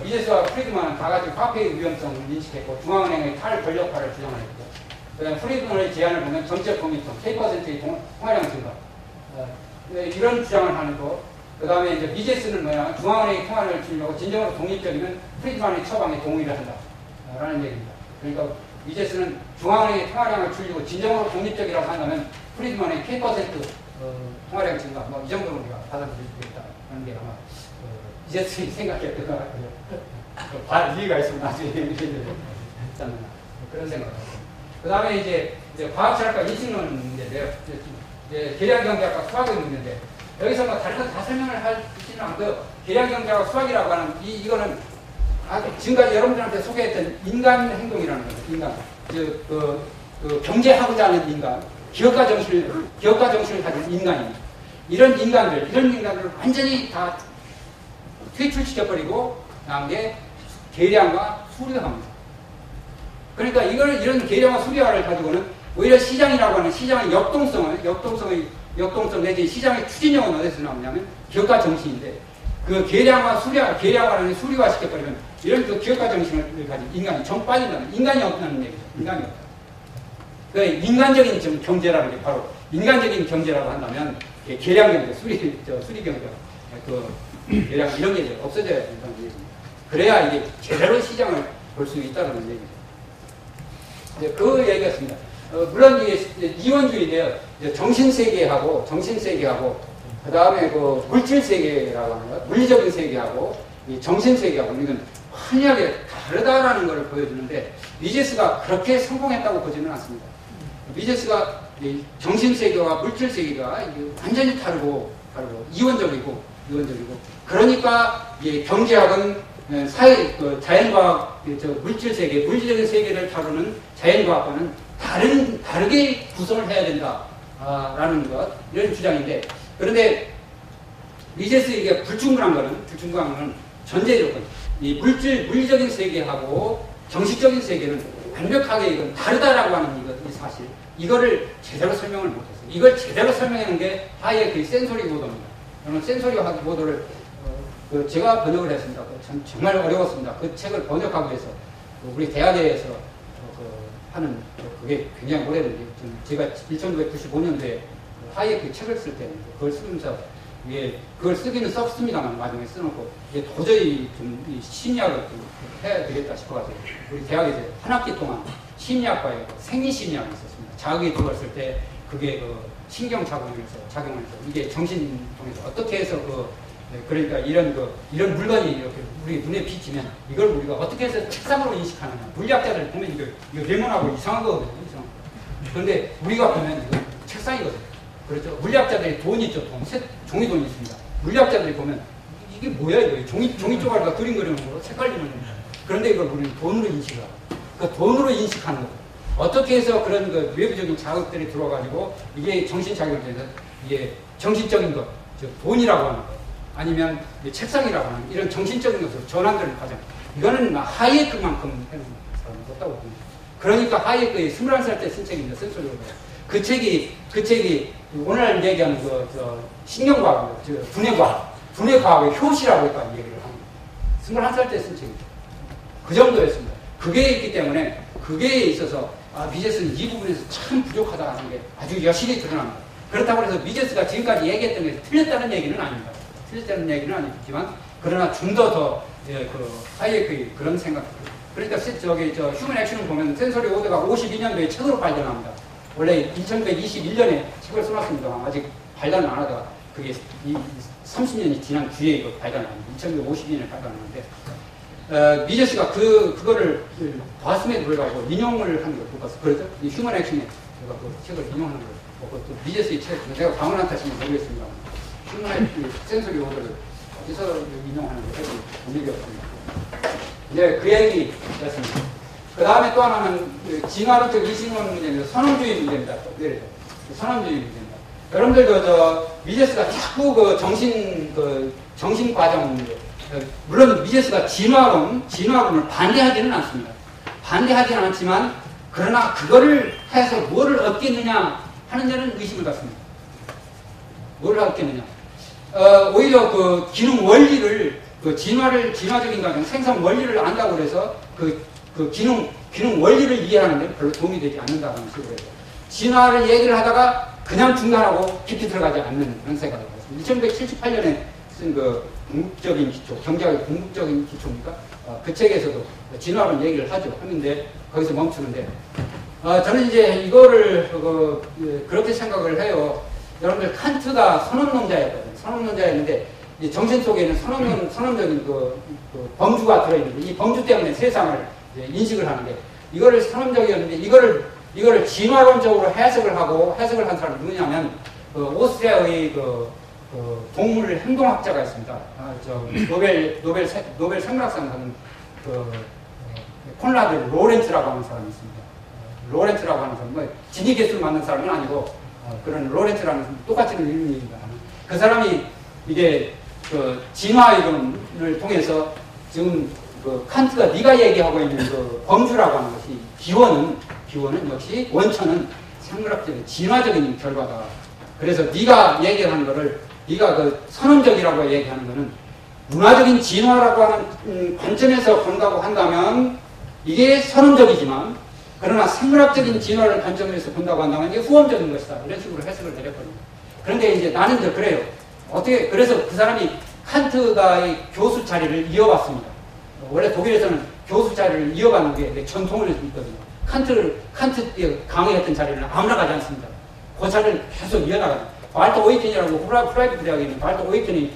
미제스와 프리드만은 다 같이 화폐의 위험성을 인식했고 중앙은행의 탈권력화를 주장을 했고 그다음에 프리드만의 제안을 보면 정책 공익성, K%의 통화량 증가 이런 주장을 하는 거. 그 다음에 이제 미제스는 뭐냐 중앙은행의 통화를 주려고 진정으로 독립적이면 프리드만의 처방에 동의를 한다라는 얘기입니다. 그러니까 미제스는 중앙은행의 통화량을 줄이고 진정으로 독립적이라고 한다면 프리드만의 K% 통화량 증가 이 정도로 우리가 받아들일 수 있다는 게 아마 미제스의 생각이었던 것 같아요. 이해가 있으면 나중에 했잖아요. 그런 생각을 하고. 그 다음에 이제 과학철학과 인식론 문제인데요. 계량경제학과 수학의 문제인데 여기서 다 설명을 하지는 않고요. 계량경제학과 수학이라고 하는 이거는 지금까지 여러분들한테 소개했던 인간 행동이라는 거죠. 인간. 경제하고자 하는 인간. 기업가 정신을 가진 인간입니다. 이런 인간들을 완전히 다 퇴출시켜버리고 나온 게 계량과 수리화입니다. 그러니까 이런 계량과 수리화를 가지고는 오히려 시장이라고 하는 시장의 역동성 내지 시장의 추진력은 어디서 나오냐면 기업가 정신인데 그 계량화라는 수리화 시켜버리면 이런 기업가 정신을 가진 인간이 정 빠진다는 인간이 없다는 얘기죠. 인간이 없다. 그 인간적인 경제라는 게 바로 인간적인 경제라고 한다면 계량 경제, 수리 경제, 계량 이런 게 이제 없어져야 된다는 얘기입니다. 그래야 이게 제대로 시장을 볼 수 있다는 얘기죠. 이제 그 얘기였습니다. 물론 이게 이원주의인데요. 정신세계하고 그 다음에 물질세계라고 하는 거, 물리적인 세계하고 이 정신세계하고 이건 환하게 다르다라는 것을 보여주는데 미제스가 그렇게 성공했다고 보지는 않습니다. 미제스가 정신세계와 물질세계가 완전히 다르고 이원적이고 그러니까 경제학은 자연과학, 물질세계, 물질적인 세계를 다루는 자연과학과는 다르게 구성을 해야 된다라는 것, 이런 주장인데, 그런데 미제스 이게 불충분한 거는 전제 조건. 이 물리적인 세계하고 정식적인 세계는 완벽하게 이건 다르다라고 하는 이 사실. 이거를 제대로 설명을 못했어요. 이걸 제대로 설명하는 게 하이에크의 센소리 보도입니다. 저는 센소리 보도를 제가 번역을 했습니다. 정말 어려웠습니다. 그 책을 번역하기 위해서 우리 대학에서 하는 그게 굉장히 오래됐는데 제가 1995년도에 하이에크 책을 쓸 때 그걸 쓰면서 이게 그걸 쓰기는 썼습니다만 나중에 써놓고 이게 도저히 좀 심리학을 좀 해야 되겠다 싶어가지고 우리 대학에서 한 학기 동안 심리학과에 생리심리학이 있었습니다. 자극이 들어왔을 때 그게 신경 작용해서 이게 정신 통해서 어떻게 해서 그러니까 이런 물건이 이렇게 우리 눈에 비치면 이걸 우리가 어떻게 해서 책상으로 인식하느냐. 물리학자들 보면 이거 레몬하고 이상한 거거든요. 그런데 우리가 보면 이거 책상이거든요. 그렇죠. 물리학자들이 돈이 있죠. 종이돈이 있습니다. 물리학자들이 보면 이게 뭐야 이거. 종이 조각을 그림 그리는 거 색깔 지는 거. 그런데 이걸 우리는 돈으로 인식하고 그 돈으로 인식하는 거. 어떻게 해서 그런 외부적인 자극들이 들어와가지고 이게 정신작용이 돼서 이게 정신적인 것, 즉 돈이라고 하는 것, 아니면 책상이라고 하는 이런 정신적인 것으로 전환되는 과정. 이거는 하이에크만큼 해는 사람이 없다고 봅니다. 그러니까 하이에크의 21살 때 쓴 책입니다. 센소리로. 그 책이 오늘 얘기하는 신경과학, 두뇌과학의 효시라고 얘기를 합니다. 21살 때 쓴 책입니다. 그 정도였습니다. 그게 있기 때문에 그게 있어서 미제스는 이 부분에서 참 부족하다 하는 게 아주 여실히 드러납니다. 그렇다고 해서 미제스가 지금까지 얘기했던 게 틀렸다는 얘기는 아닙니다. 틀렸다는 얘기는 아니지만 그러나 좀 더 하이에크의 그런 생각. 그러니까 휴먼 액션을 보면 센서리 오더가 52년도에 책으로 발견합니다. 원래 1921년에 책을 써놨습니다. 아직 발간을 안 하다가 그게 30년이 지난 뒤에 이거 발간을 합니다. 1952년에 발간하는데 미제스가 그거를 봤음에도 불구하고 인용을 하는 걸 못 봤어. 그래서 이 휴먼 액션에 제가 그 책을 인용하는 걸 보고 또 미제스의 책, 제가 방언한 탓인지 모르겠습니다. 휴먼 센서리 오더를 어디서 인용하는 걸 해도 본 일이 없습니다. 이제 그 얘기였습니다. 그 다음에 또 하나는 진화론적 이식론 문제입니다. 선언주의 문제입니다. 선언주의 문제입니다. 여러분들도 미제스가 자꾸 정신 과정 문제. 물론 미제스가 진화론을 반대하지는 않습니다. 반대하지는 않지만 그러나 그거를 해서 뭐를 얻겠느냐 하는 데는 의심을 갖습니다. 뭐를 얻겠느냐. 오히려 기능 원리를 진화적인 과정 생산 원리를 안다고 해서 기능 원리를 이해하는 데 별로 도움이 되지 않는다는 식으로 해서 진화를 얘기를 하다가 그냥 중단하고 깊이 들어가지 않는 그런 생각을 했습니다. 1978년에 쓴 궁극적인 기초, 경제학의 궁극적인 기초입니까? 그 책에서도 진화론 얘기를 하는데 거기서 멈추는데 저는 이제 이거를 그렇게 생각을 해요. 여러분들 칸트가 선언론자였거든요. 선언론자였는데 정신 속에는 선언적인 범주가 들어있는데 이 범주 때문에 세상을 인식을 하는데 이거를 선언적이었는데 이거를 진화론적으로 해석을 한 사람이 누구냐면 오스트리아의 동물 행동학자가 있습니다. 노벨 생물학상 받은 콘라드 로렌츠라고 하는 사람이 있습니다. 로렌츠라고 하는 사람은 진위 개수를 맞는 사람은 아니고 그런 로렌츠라는 똑같이 있는 이름입니다. 그 사람이 이게 진화 이론을 통해서 지금 칸트가 네가 얘기하고 있는 범주라고 하는 것이 기원은 역시 원천은 생물학적인 진화적인 결과다. 그래서 네가 얘기하는 거를 네가 선언적이라고 얘기하는 거는 문화적인 진화라고 하는 관점에서 본다고 한다면 이게 선언적이지만 그러나 생물학적인 진화를 관점에서 본다고 한다면 이게 후험적인 것이다. 이런 식으로 해석을 내렸거든요. 그런데 이제 나는 그래요. 그래서 그 사람이 칸트가의 교수 자리를 이어갔습니다. 원래 독일에서는 교수 자리를 이어가는 게 전통을 있거든요. 칸트 강의했던 자리는 아무나 가지 않습니다. 그 자리를 계속 이어나가죠. 발트 오이켄이라고 프라이빗 대학에 있는 발트 오이켄이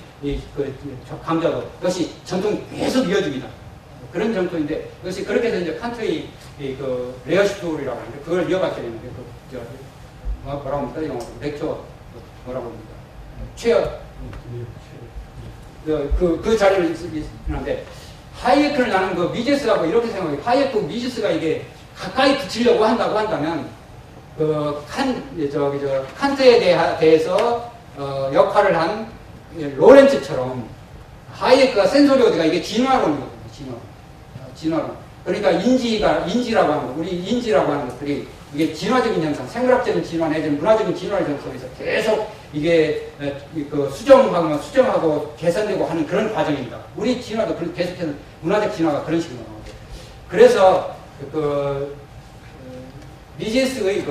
강좌도 역시 전통이 계속 이어집니다. 그런 전통인데 역시 그렇게 해서 이제 칸트의 레어시톨이라고 하는데 그걸 이어갔게 되는데 뭐라고 합니까? 영어로 렉처 뭐라고 합니까? 그 자리를 있는데 하이에크를 나는 미제스하고 이렇게 생각해요. 하이에크 미제스가 이게 가까이 붙이려고 한다면 칸트에 대해서 역할을 한 로렌츠처럼 하이에크가 센소리 어디가 이게 진화론이거든요. 진화론. 그러니까 인지라고 하는 거, 우리 인지라고 하는 것들이 이게 진화적인 현상, 생물학적인 진화 내지는 문화적인 진화를 속에서 계속 이게 수정하고 개선되고 하는 그런 과정입니다. 우리 진화도 계속해서 문화적 진화가 그런 식으로 나오고. 그래서 미제스의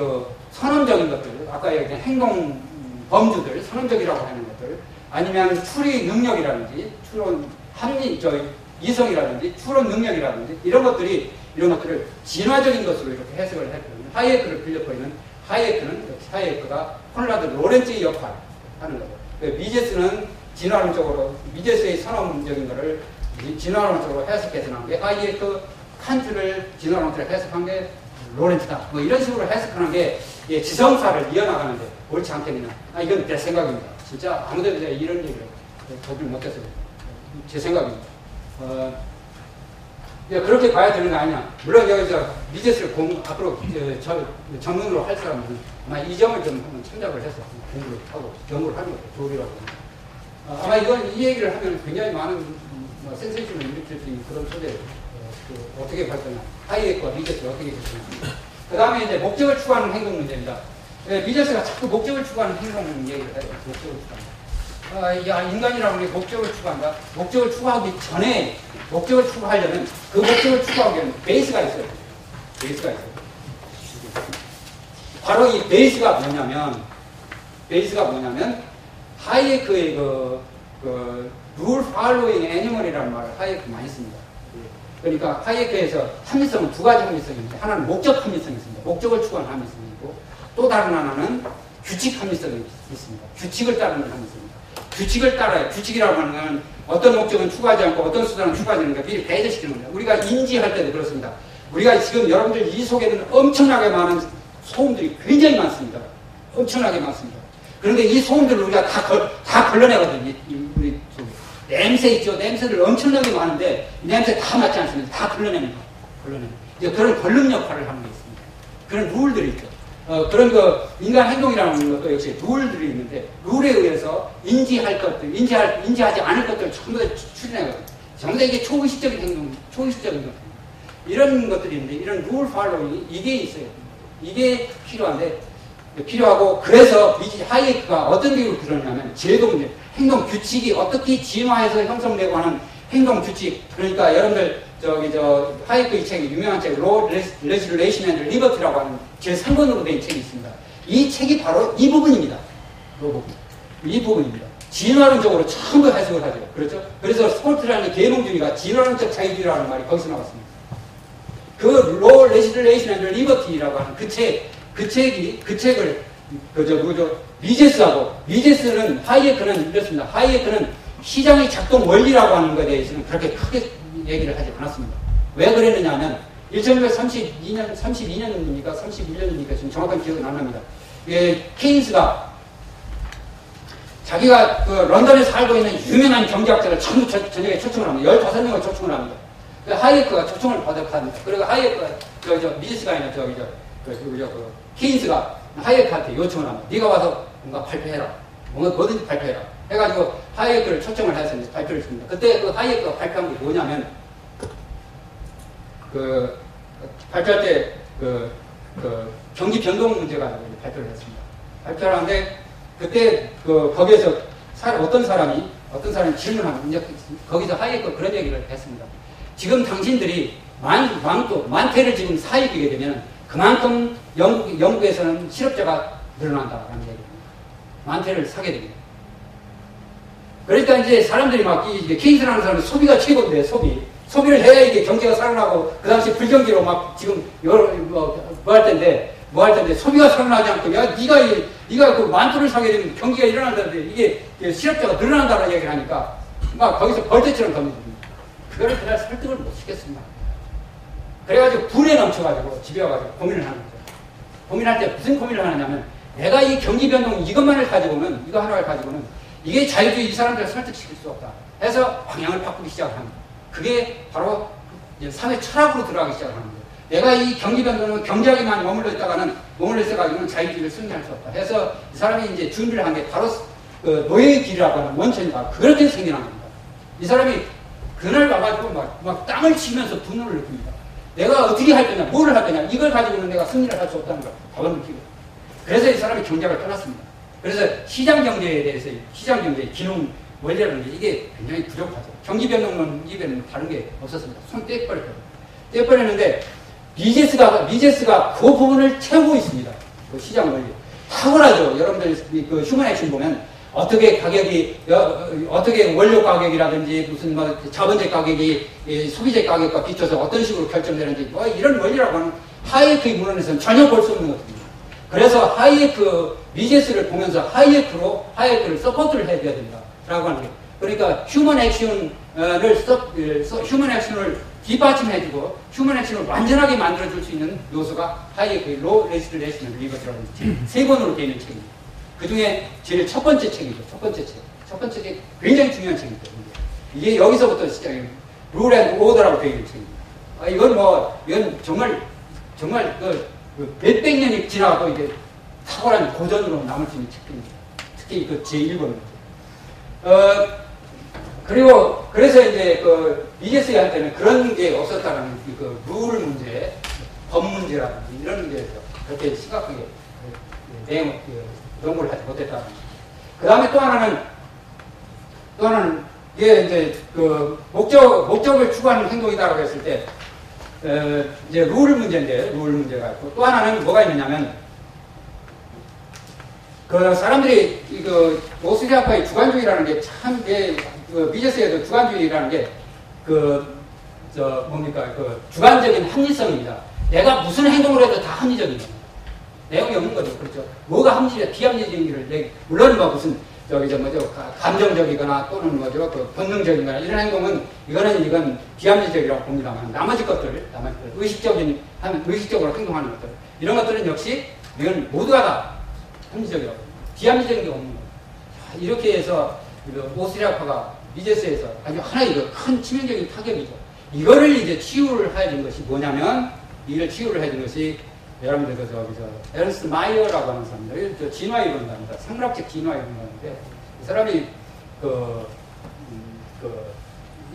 선언적인 것들, 아까 얘기한 행동 범주들, 선언적이라고 하는 것들, 아니면 추리 능력이라든지, 이성이라든지, 추론 능력이라든지, 이런 것들을 진화적인 것으로 이렇게 해석을 했거든요. 하이에크를 빌려고 있는 하이에크가 콘라드 로렌츠의 역할을 하는 거죠. 미제스는 진화론적으로, 미제스의 선언적인 것을 진화론적으로 해석해서 나온 게 하이에크, 칸트를 진화론적으로 해석한 게 로렌츠다. 뭐 이런 식으로 해석하는 게 지성사를 이어나가는데 옳지 않겠느냐. 이건 내 생각입니다. 진짜 아무데도 이런 얘기를 도저히 못했어요. 제 생각입니다. 그렇게 봐야 되는 거 아니냐. 물론 여기 미제스를 앞으로 전문으로 할 사람은 아마 이 점을 좀 한번 참작을 해서 공부를 하고 연구를 하는 것도 좋으리라고 합니다. 아마 이 얘기를 하면 굉장히 많은 센세이션을 일으킬 수 있는 그런 소재를 어떻게 발전하냐. 하이에크와 미제스가 어떻게 발전하냐. 그 다음에 이제 목적을 추구하는 행동 문제입니다. 미제스가 자꾸 목적을 추구하는 행동 얘기를 해요. 목적을 추구한다. 인간이라는 게 목적을 추구한다. 목적을 추구하기 전에 목적을 추구하려면 그 목적을 추구하기에는 베이스가 있어요. 베이스가 있어요. 바로 이 베이스가 뭐냐면 하이에크의 rule following animal이라는 말을 하이에크 많이 씁니다. 그러니까 하이에크에서 합리성은 두 가지 합리성이 있는데 하나는 목적 합리성이 있습니다. 목적을 추구하는 합리성이 있고 또 다른 하나는 규칙 합리성이 있습니다. 규칙을 따르는 합리성입니다. 규칙을 따라요. 규칙이라고 하는 건 어떤 목적은 추구하지 않고 어떤 수단은 추구하지 않는 거 미리 배제시키는 겁니다. 우리가 인지할 때도 그렇습니다. 우리가 지금 여러분들 이 속에는 엄청나게 많은 소음들이 굉장히 많습니다. 엄청나게 많습니다. 그런데 이 소음들을 우리가 다 걸러내거든요. 우리 냄새 있죠. 냄새들 엄청나게 많은데 이 냄새 다 맞지 않습니다. 다 걸러내는 거예요. 이제 그런 걸름 역할을 하는 게 있습니다. 그런 룰들이 있죠. 그런 인간 행동이라는 것도 역시 룰들이 있는데 룰에 의해서 인지할 것들, 인지하지 않을 것들을 전부 다 추진하거든요. 전부 다 이게 초의식적인 행동, 초의식적인 것들. 이런 것들이 있는데 이런 룰 팔로잉이 이게 있어요. 이게 필요하고 그래서 하이에크가 어떤 교육을 들었냐면 제도 문제, 행동 규칙이 어떻게 진화해서 형성되고 하는 행동 규칙. 그러니까 여러분들 하이에크 이 책이 유명한 책 Law, Legislation and Liberty라고 하는 제3권으로 된 책이 있습니다. 이 책이 바로 이 부분입니다. 이 부분입니다. 진화론적으로 전부 해석을 하죠. 그렇죠? 그래서 스포츠라는 계몽주의가 진화론적 자유주의라는 말이 거기서 나왔습니다. 그 Law, Legislation and Liberty라고 하는 그 책을 미제스는 하이에크는 이렇습니다. 하이에크는 시장의 작동 원리라고 하는 것에 대해서는 그렇게 크게 얘기를 하지 않았습니다. 왜 그랬느냐 하면 32년입니까? 31년입니까? 지금 정확한 기억은 안 납니다. 케인스가 자기가 런던에 살고 있는 유명한 경제학자를 전부 저녁에 초청을 합니다. 15명을 초청을 합니다. 하이에크가 초청을 받았습니다. 그리고 하이에크가 미제스가 아니라 케인스가 하이에크한테 요청을 합니다. 네가 와서 뭔가 발표해라. 뭐든지 발표해라. 해가지고 하이에크를 초청을 해서 발표를 했습니다. 그때 그 하이에크가 발표한 게 뭐냐면 발표할 때 경기 변동 문제 가지고 발표를 했습니다. 발표를 하는데 그때 거기에서 어떤 사람이 질문하면 이제 거기서 하이에크가 그런 얘기를 했습니다. 지금 당신들이 만태를 지금 사입게 되면 그만큼 영국에서는 실업자가 늘어난다라는 얘기입니다. 만태를 사게 됩니다. 그러니까 이제 사람들이 케인스라는 사람은 소비가 최고인데 소비를 해야 이게 경제가 살아나고 그 당시 불경기로 지금 뭐 할 텐데 소비가 살아나지 않고 네가 그 만토를 사게 되면 경기가 일어난다는데 이게 실업자가 늘어난다는 얘기를 하니까 거기서 벌떼처럼 던져줍니다. 그거를 그날 설득을 못 시켰습니다. 그래가지고 분에 넘쳐가지고 집에 와가지고 고민을 하는 거죠. 고민할 때 무슨 고민을 하느냐면 내가 이 경기 변동 이거 하나를 가지고는 이게 자유주의 이 사람들을 설득시킬 수 없다. 해서 방향을 바꾸기 시작합니다. 그게 바로 사회 철학으로 들어가기 시작하는 거예요. 내가 이 경기 변동은 경제학에만 머물러 있어가지고는 자유주의를 승리할 수 없다. 해서 이 사람이 이제 준비를 한 게 바로 그 노예의 길이라고 하는 원천이다. 그렇게 생겨난 겁니다. 이 사람이 그날 와가지고 막 땅을 치면서 분노를 느낍니다. 내가 어떻게 할 거냐, 뭐를 할 거냐, 이걸 가지고는 내가 승리를 할 수 없다는 걸 답을 느끼고. 그래서 이 사람이 경제학을 떠났습니다. 그래서 시장 경제에 대해서 시장 경제의 기능 원리라는 게 이게 굉장히 부족하죠. 경기변동론 입에는 다른 게 없었습니다. 손 떼버렸거든요. 떼버렸는데 미제스가 그 부분을 채우고 있습니다. 그 시장 원리. 탁월하죠. 여러분들 그 휴먼 액션 보면 어떻게 가격이 어떻게 원료 가격이라든지 무슨 뭐 자본재 가격이 소비재 가격과 비춰서 어떤 식으로 결정되는지 뭐 이런 원리라고 하는 하이에크의 문헌에서는 전혀 볼 수 없는 것입니다. 그래서 하이에크 미제스를 보면서 하이에크를 서포트를 해야 됩니다. 라고 하는 게. 그러니까 휴먼 액션을 뒷받침해주고 휴먼 액션을 완전하게 만들어줄 수 있는 요소가 하이에크의 로 레지스레이션 리버스라는 세 권으로 되어 있는 책입니다. 그 중에 제일 첫 번째 책이죠. 첫 번째 책 굉장히 중요한 책입니다. 이게 여기서부터 시작입니다. 룰 앤 오더라고 되어 있는 책입니다. 이건 정말 몇백 년이 지나도 이게 탁월한 고전으로 남을 수 있는 책입니다. 특히 그 제1권입니다. 그래서 이제 그 미제스한테는 그런 게 없었다는 그 룰 문제, 법 문제라든지 이런 문제에서 그렇게 심각하게 연구를 하지 못했다. 그 다음에 또 하나는 이게 이제 그 목적을 추구하는 행동이다라고 했을 때 이제 룰 문제가 있고 또 하나는 뭐가 있느냐면 그 사람들이 그 오스트리아파의 주관주의라는 게 참 그 미제스에도 주관주의라는 게 주관적인 합리성입니다. 내가 무슨 행동을 해도 다 합리적입니다. 내용이 없는 거죠. 그렇죠. 뭐가 합리적, 비합리적인지를 물론 뭐 무슨 감정적이거나 또는 그 본능적이거나 이런 행동은 이건 비합리적이라고 봅니다만 나머지 것들 의식적으로 행동하는 것들 이런 것들은 역시 이건 모두가 다 합리적이라고 봅니다. 비합리적인 게 없는 거예요. 이렇게 해서 오스트리아파가 미제스에서 아주 하나의 큰 치명적인 타격이죠. 이거를 이제 치유를 해준 것이 뭐냐면 이걸 치유를 해준 것이 여러분들 에른스트 마이어라고 하는 사람입니다. 진화 이론가입니다. 상락적 진화 이론가인데 이 사람이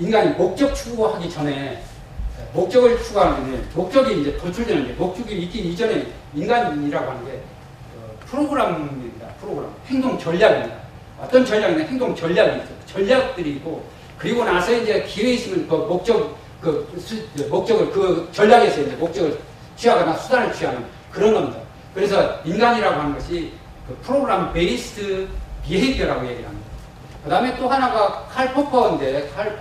인간이 목적 추구하기 전에 목적을 추구하는 게 목적이 이제 도출되는 게 목적이 있기 이전에 인간이라고 하는 게 프로그램입니다. 행동 전략입니다. 어떤 전략이냐 행동 전략이 있죠. 전략들이 있고 그리고 나서 이제 기회 있으면 목적을 그 전략에서 이제 목적을 취하거나 수단을 취하는 그런 겁니다. 그래서 인간이라고 하는 것이 그 프로그램 베이스드 비헤이비어라고 얘기를 합니다. 그 다음에 또 하나가 칼 포퍼인데 칼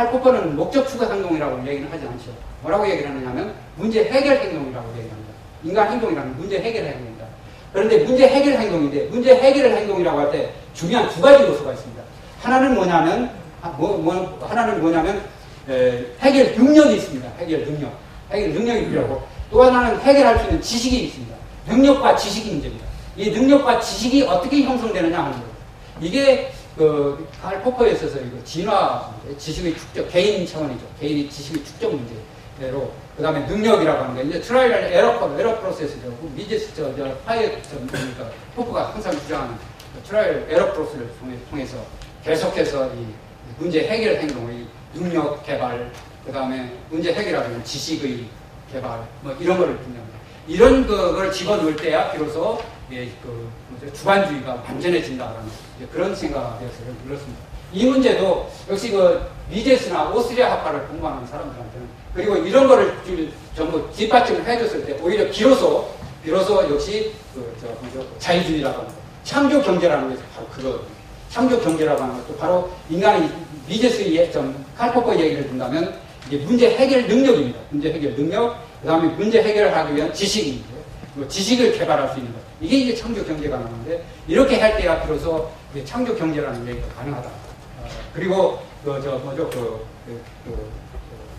포퍼는 목적 추구 행동이라고 얘기는 하지 않죠. 뭐라고 얘기를 하느냐면 문제 해결 행동이라고 얘기를 합니다. 인간 행동이라는 문제 해결 행동입니다. 그런데 문제 해결 행동인데 문제 해결 행동이라고 할 때 중요한 두 가지 요소가 있습니다. 하나는 뭐냐면 해결 능력이 있습니다. 해결 능력이 필요하고 또 하나는 해결할 수 있는 지식이 있습니다. 능력과 지식이 문제입니다. 이 능력과 지식이 어떻게 형성되느냐 하는 거예요. 이게 칼 포퍼에 있어서 진화 지식의 축적 개인 차원이죠. 개인의 지식의 축적 문제로 그 다음에 능력이라고 하는 게 이제 트라이얼 에러 프로세스죠. 미제스 파이어니까 포퍼가 항상 주장하는 트라이얼 에러 프로세스를 통해서 계속해서 이 문제 해결 행동의 능력 개발, 그 다음에 문제 해결하는 지식의 개발, 뭐 이런 거를 분명합니다. 이런 걸 집어넣을 때야 비로소 주관주의가 완전해진다라는 그런 생각에서 그렇습니다. 이 문제도 역시 미제스나 오스트리아 학파를 공부하는 사람들한테는 그리고 이런 거를 전부 뒷받침을 해줬을 때 오히려 비로소 역시 자유주의라고 하는 거, 창조 경제라는 것이 바로 그거. 창조 경제라고 하는 것도 바로 인간이 미제스의 칼 포퍼 얘기를 든다면 이게 문제 해결 능력입니다. 문제 해결 능력, 그 다음에 문제 해결을 하기 위한 지식입니다. 지식을 개발할 수 있는 것. 이게 이제 창조 경제가 나오는데 이렇게 할 때야 비로소 창조 경제라는 얘기가 가능하다. 그리고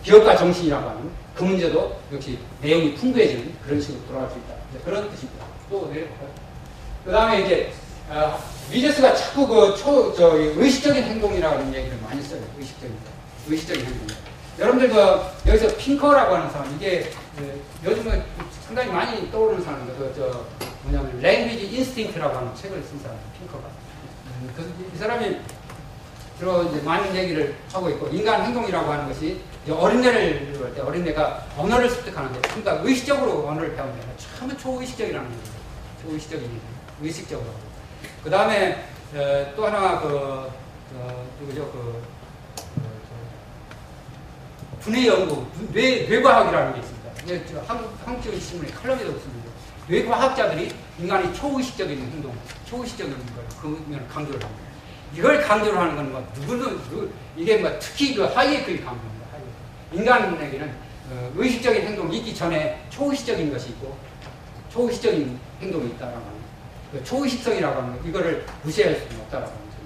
기업가 정신이라고 하는 그 문제도 역시 내용이 풍부해지는 그런 식으로 돌아갈 수 있다. 그런 뜻입니다. 또 내려볼까요? 그 다음에 이제 미제스가 자꾸 의식적인 행동이라는 얘기를 많이 써요. 의식적인 행동. 여러분들 여기서 핑커라고 하는 사람, 이게 요즘에 상당히 많이 떠오르는 사람입니다. 뭐냐면 Language Instinct라고 하는 책을 쓴 사람, 핑커가. 이 사람이 주로 이제 많은 얘기를 하고 있고, 인간 행동이라고 하는 것이 이제 어린애를 볼 때 어린애가 언어를 습득하는데, 그러니까 의식적으로 언어를 배운다. 참 초의식적이라는 거예요. 초의식적인, 의식적으로. 그 다음에 또 하나 누구죠? 분해 연구, 뇌과학이라는 게 있습니다. 이게 한국적인 신문에 칼럼에도 없습니다. 뇌과학자들이 인간이 초의식적인 행동, 초의식적인 걸 강조를 합니다. 이걸 강조를 하는 건 뭐 이게 뭐 특히 그 하이에크의 강조입니다. 인간에게는 의식적인 행동이 있기 전에 초의식적인 것이 있고 초의식적인 행동이 있다라고 하는 그 초의식성이라고 하는 거, 이거를 무시할 수는 없다라고 하는 거죠.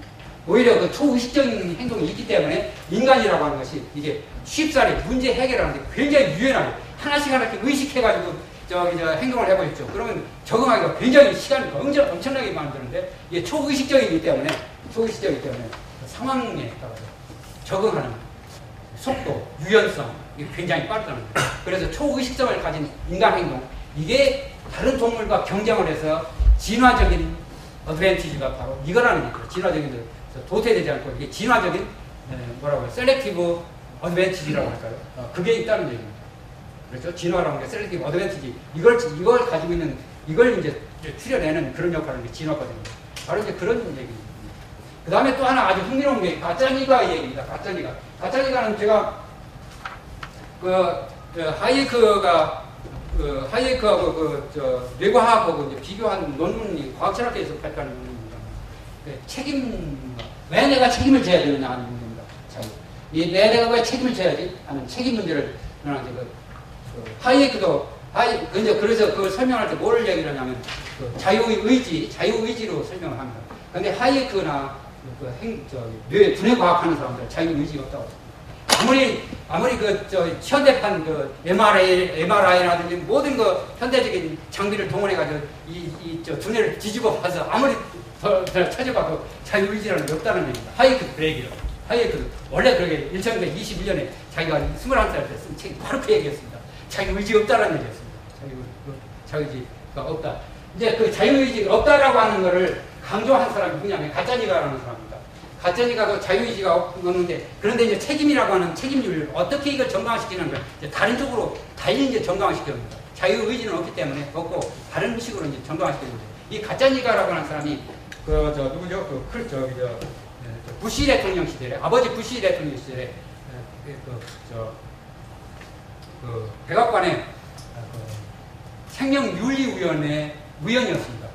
오히려 그 초의식적인 행동이 있기 때문에 인간이라고 하는 것이 이게 쉽사리 문제 해결하는데 굉장히 유연하게 하나씩 의식해가지고 행동을 해보십시오. 그러면 적응하기가 굉장히 시간이 엄청나게 많이 드는데 이게 초의식적이기 때문에 상황에 따라서 적응하는 속도, 유연성 이게 굉장히 빠르다는 거예요. 그래서 초의식성을 가진 인간 행동, 이게 다른 동물과 경쟁을 해서 진화적인 어드밴티지가 바로 이거라는 거죠. 진화적인 도태되지 않고 이게 진화적인 셀렉티브 어드밴티지라고 할까요? 그게 있다는 얘기입니다. 그렇죠? 진화라는 게 셀렉티브 어드밴티지, 이걸 가지고 있는, 이걸 이제 추려내는 그런 역할을 진화거든요. 바로 이제 그런 얘기입니다. 그 다음에 또 하나 아주 흥미로운 게 가짜니가 얘기입니다. 가짜니가는 제가 하이에크하고 뇌과학하고 이제 비교한 논문이 과학철학계에서 발표한 논문입니다. 왜 내가 책임을 져야 되느냐 하는 문제입니다. 내가 왜 책임을 져야지 하는 책임 문제를 하이에크도 그래서 그걸 설명할 때 뭘 얘기를 하냐면 자유의지로 설명을 합니다. 근데 하이에크나 두뇌과학 하는 사람들 자유의지가 없다고 했습니다. 아무리 현대판 MRI라든지 모든 현대적인 장비를 동원해가지고 두뇌를 뒤집어 봐서 아무리 더 찾아봐도 자유의지라는 게 없다는 얘기입니다. 하이에크 브레이크요. 하이에크도 원래 그렇게 1921년에 자기가 21살 때 쓴 책이 바로 그 얘기였습니다. 자유의지가 없다는 얘기였습니다. 자유의지가 없다. 이제 그 자유의지가 없다라고 하는 거를 강조한 사람이 누구냐면 가짜니가라는 사람입니다. 가짜니가도 자유의지가 없는데, 그런데 이제 책임이라고 하는 책임률을 어떻게 이걸 정강화시키는 걸 다른 쪽으로 달리 이제 정강화시켜야 합니다. 자유의지는 없기 때문에 없고 다른 식으로 이제 정강화시켜야 됩니다. 이 가짜니가라고 하는 사람이 누구죠? 부시 대통령 시절에, 아버지 부시 대통령 시절에 백악관의 생명윤리위원회 위원이었습니다.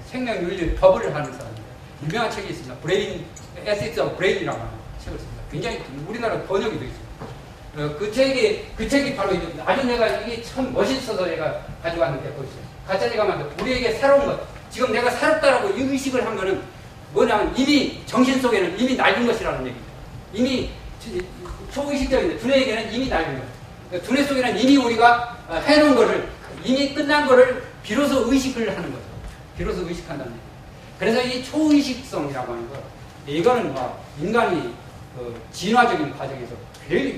생명윤리 법을 하는 사람입니다. 유명한 책이 있습니다. Ethics of Brain이라고 하는 책을 씁니다. 굉장히 우리나라 번역이 되어 있습니다. 그 책이 바로 아주 내가 이게 참 멋있어서 내가 가져왔는데, 보시죠. 가짜니가 만든 우리에게 새로운 것, 지금 내가 새롭다라고 이 의식을 한 거는 뭐냐면 이미 정신 속에는 이미 낡은 것이라는 얘기입니다. 이미 초의식적인데 두뇌에게는 이미 낡은 것. 두뇌 속에는 이미 우리가 해놓은 거를, 이미 끝난 거를 비로소 의식을 하는 거죠. 비로소 의식한다는 얘기. 그래서 이 초의식성이라고 하는 거, 이거는 인간이 진화적인 과정에서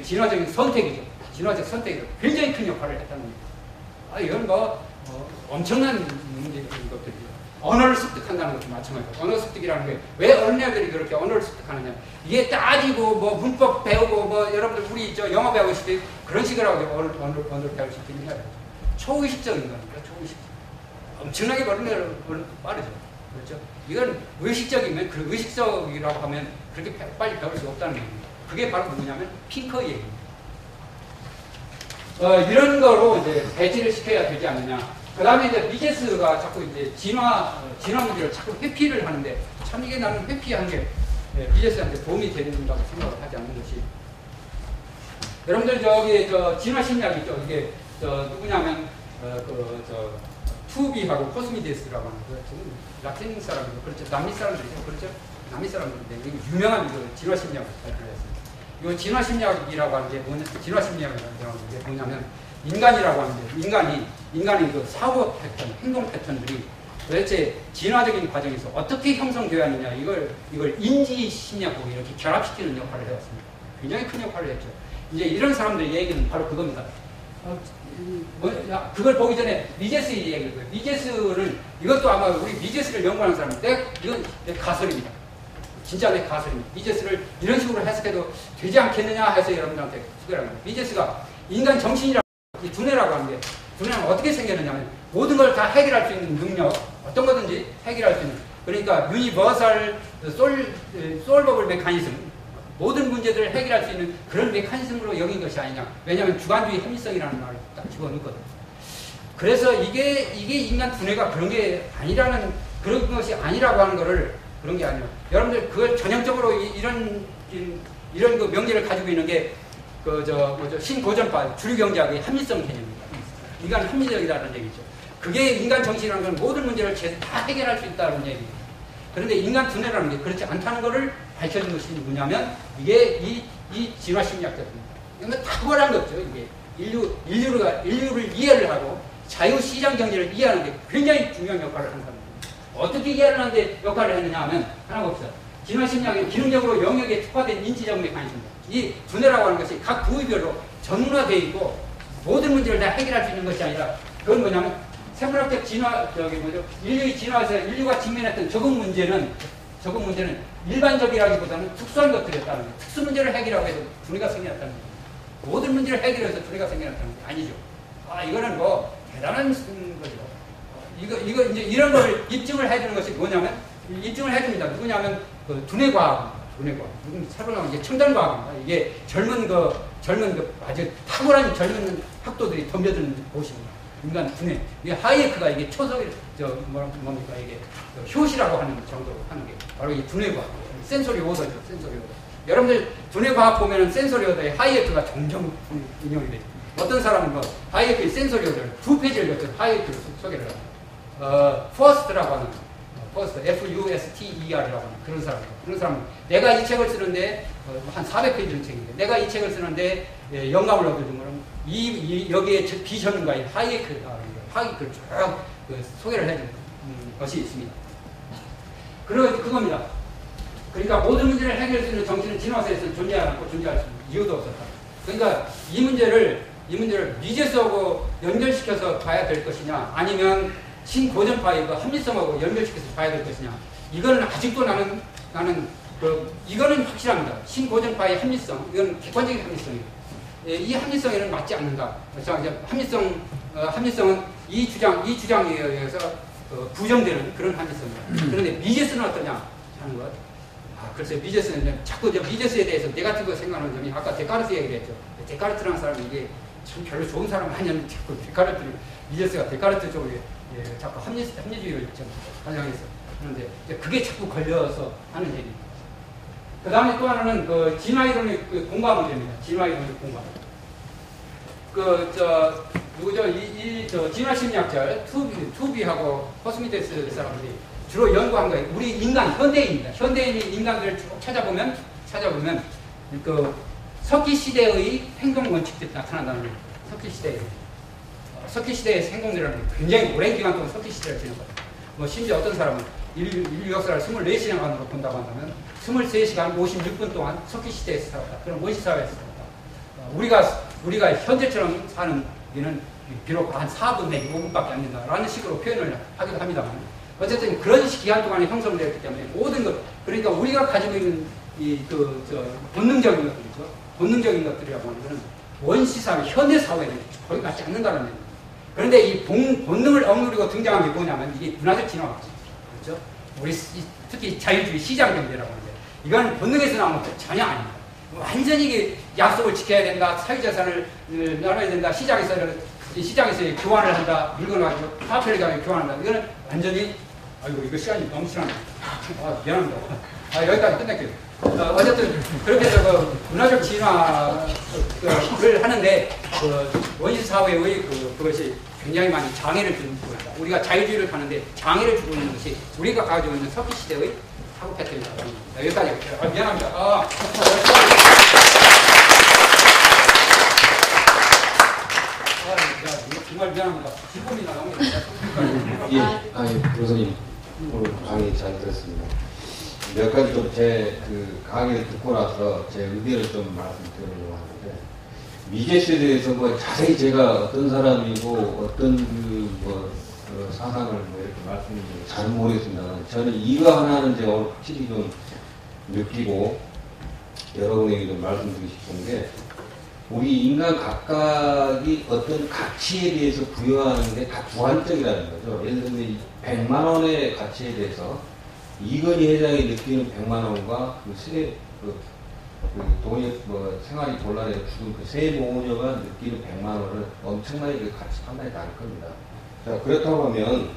진화적인 선택이죠. 진화적 선택에서 굉장히 큰 역할을 했다는 얘기입니다. 이건 엄청난 문제인 것들이죠. 언어를 습득한다는 것도 마찬가지고, 언어 습득이라는 게 왜 어린애들이 그렇게 언어를 습득하느냐, 이게 따지고 문법 배우고 여러분들 우리 영어 배우실 때 그런 식으로 하고 언어를 배울 수 있는 거예요. 초의식적인 거니까. 초의식. 엄청나게 빠르죠. 그렇죠? 이건 의식적이면, 그 의식적이라고 하면 그렇게 빨리 배울 수 없다는 얘기입니다. 그게 바로 누구냐면 핑커의 얘기입니다. 이런 거로 이제 배치를 시켜야 되지 않느냐. 그 다음에 이제 미제스가 자꾸 이제 진화 문제를 자꾸 회피를 하는데, 참 이게 나는 회피한 게 미제스한테 도움이 된다고 생각을 하지 않는 것이, 여러분들 진화 심리학이죠. 이게 누구냐면 투비하고 코스미데스라고 하는 거, 라틴 사람이고, 그렇죠. 남미 사람들이죠. 그렇죠. 남미 사람들인데, 이게 유명한 진화 심리학을 발표를 했습니다. 이 진화 심리학이라고 하는 게 진화 심리학이라는 게 뭐냐면, 인간이라고 하는데, 인간의 그 사고 패턴, 행동 패턴들이 도대체 진화적인 과정에서 어떻게 형성되어야 하느냐, 이걸 인지 심리학하고 이렇게 결합시키는 역할을 해왔습니다. 굉장히 큰 역할을 했죠. 이제 이런 사람들의 얘기는 바로 그겁니다. 그걸 보기 전에 미제스 얘기했고요. 미제스를, 이것도 아마 우리 미제스를 연구하는 사람인데, 이건 내 가설입니다. 진짜 내 가설입니다. 미제스를 이런 식으로 해석해도 되지 않겠느냐 해서 여러분들한테 소개를 합니다. 미제스가 인간 정신이라고, 이 두뇌라고 하는데, 두뇌는 어떻게 생겼느냐면, 모든 걸 다 해결할 수 있는 능력, 어떤 거든지 해결할 수 있는, 그러니까 유니버설 솔버블 메커니즘, 모든 문제들을 해결할 수 있는 그런 메커니즘으로 여긴 것이 아니냐. 왜냐하면 주관주의 합리성이라는 말을 딱 집어넣거든요. 그래서 이게 인간 두뇌가 그런 게 아니라는, 그런 것이 아니라고 하는 거를, 그런 게 아니라, 여러분들 그걸 전형적으로 이런 그 명제를 가지고 있는 게 신고전파 주류경제학의 합리성 개념입니다. 인간은 합리적이라는 얘기죠. 그게 인간 정신이라는 건 모든 문제를 다 해결할 수 있다는 얘기입니다. 그런데 인간 두뇌라는 게 그렇지 않다는 것을 밝혀준 것이 뭐냐면, 이게 이 진화심리학자입니다. 이건 탁월한 거죠. 이게 인류를 이해를 하고 자유시장 경제를 이해하는 게 굉장히 중요한 역할을 한다는 겁니다. 어떻게 이해를 하는데 역할을 했느냐 하면, 하나 봅시다. 진화심리학은 기능적으로 영역에 특화된 인지적 메커니즘입니다. 이 두뇌라고 하는 것이 각 부위별로 전문화되어 있고 모든 문제를 다 해결할 수 있는 것이 아니라, 그건 뭐냐면 생물학적 진화, 인류의 진화에서 인류가 직면했던 적응 문제는 일반적이라기보다는 특수한 것들이었다는 거예요. 특수 문제를 해결하고 해서 두뇌가 생겨났다는 거예요. 모든 문제를 해결해서 두뇌가 생겨났다는 게 아니죠. 이거는 뭐 대단한 거죠. 이거 이제 이런 걸 입증을 해주는 것이 뭐냐면, 입증을 해줍니다. 누구냐면 그 두뇌과학입니다. 두뇌과학. 새로운 이제 첨단과학입니다. 이게 젊은 아주 탁월한 젊은 학도들이 덤벼드는 곳입니다. 인간 두뇌. 이게 하이에크가 이게 뭡니까 이게 효시라고 하는 정도로 하는 게 바로 이 두뇌과학. 센소리 오더죠. 센소리 오더. 여러분들 두뇌과학 보면은 센소리 오더에 하이에크가 종종 인용이 돼요. 어떤 사람은 뭐 하이에크의 센소리 오더를 2페이지를 갖춰서 하이에크로 소개를 합니다. 퍼스트라고 하는, 퍼스트, F-U-S-T-E-R이라고 하는 그런 사람은 내가 이 책을 쓰는데, 한 400페이지는 책인데, 내가 이 책을 쓰는데 영감을 얻어준 거는 여기에 비전문가인 하이에크를 쭉 소개를 해주는 것이 있습니다. 그겁니다. 그러니까 모든 문제를 해결할 수 있는 정신은 진화세에서 존재할 수 있는 이유도 없었다. 그러니까 이 문제를 미제스하고 연결시켜서 봐야 될 것이냐, 아니면 신고전파의 그 합리성하고 연결시켜서 봐야 될 것이냐. 이거는 아직도 나는 이거는 확실합니다. 신고전파의 합리성, 이건 객관적인 합리성이에요. 이 합리성에는 맞지 않는다. 합리성은 이 주장에 의해서 부정되는 그런 합리성입니다. 그런데 미제스는 어떠냐 하는 것. 글쎄, 미제스는 자꾸 미제스에 대해서 네가티브 생각하는 점이, 아까 데카르트 얘기를 했죠. 데카르트라는 사람이 이게 참 별로 좋은 사람 아니냐면 자꾸 미제스가 데카르트 쪽에 자꾸 합리주의를 가정해서 그런데 그게 자꾸 걸려서 하는 얘기입니다. 그 다음에 또 하나는 그 진화이론의 공과 문제입니다. 진화이론의 공과. 진화심리학자 투비하고 코스미데스 사람들이 주로 연구한 거예요. 우리 인간, 현대인입니다. 현대인이 인간들을 쭉 찾아보면 그 석기시대의 행동 원칙들이 나타난다는 거예요. 석기시대의 행동들이라는 게 굉장히 오랜 기간 동안 석기시대를 지낸 거예요. 뭐 심지어 어떤 사람은 인류 역사를 24시간으로 본다고 한다면 23시간 56분 동안 석기시대에서 살았다. 그런 원시사회에서 살았다. 우리가 현재처럼 사는 게는 비록 한 4분 내지 5분밖에 안 된다라는 식으로 표현을 하기도 합니다만, 어쨌든 그런 기간 동안에 형성되었기 때문에 모든 것, 그러니까 우리가 가지고 있는 본능적인 것들이죠. 본능적인 것들이라고 하는 것은 원시사회, 현대사회는 거의 맞지 않는다는 얘기입니다. 그런데 이 본능을 억누르고 등장한 게 뭐냐면 이게 문화적 진화가 그렇죠? 우리 특히 자유주의 시장 경제라고 하는데, 이건 본능에서 나온 것 전혀 아닙니다. 완전히 약속을 지켜야 된다, 사회자산을 나눠야 된다, 시장에서 교환을 한다, 물건을 가지고 화폐를 가지고 교환한다. 이거는 완전히, 아이고 이거 시간이 너무 지났네. 미안합니다. 여기까지 끝낼게요. 어쨌든 그렇게 해서 문화적 진화를 하는데 원시사회의 그것이 굉장히 많이 장애를 주고 있다. 우리가 자유주의를 가는데 장애를 주고 있는 것이 우리가 가지고 있는 석기시대의 사고 패턴이다. 여기까지. 미안합니다. 정말 미안합니다. 기쁨이 나옵니다.
예, 교수님 오늘 강의 잘 들었습니다. 몇 가지 좀 제 그 강의를 듣고 나서 제 의견을 좀 말씀드리려고 하는데, 미제스에 대해서 뭐 자세히 제가 어떤 사람이고 어떤 사상을 뭐 이렇게 말씀드리는 잘 모르겠습니다. 저는 이거 하나는 제가 오늘 확실히 좀 느끼고 여러분에게 좀 말씀드리고 싶은 게, 우리 인간 각각이 어떤 가치에 대해서 부여하는 게 다 주관적이라는 거죠. 예를 들면 이 100만 원의 가치에 대해서 이건희 회장이 느끼는 100만 원과 돈이 생활이 곤란해 죽은 그 세 모녀가 느끼는 100만 원은 엄청나게 그 가치 판단이 다를 겁니다. 자, 그렇다고 하면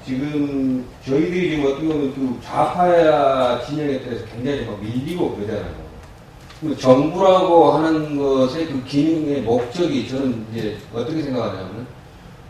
지금 저희들이 지금 어떻게 보면 그 좌파 진영에 대해서 굉장히 막 밀리고 그러잖아요. 정부라고 하는 것의 그 기능의 목적이 저는 이제 어떻게 생각하냐면,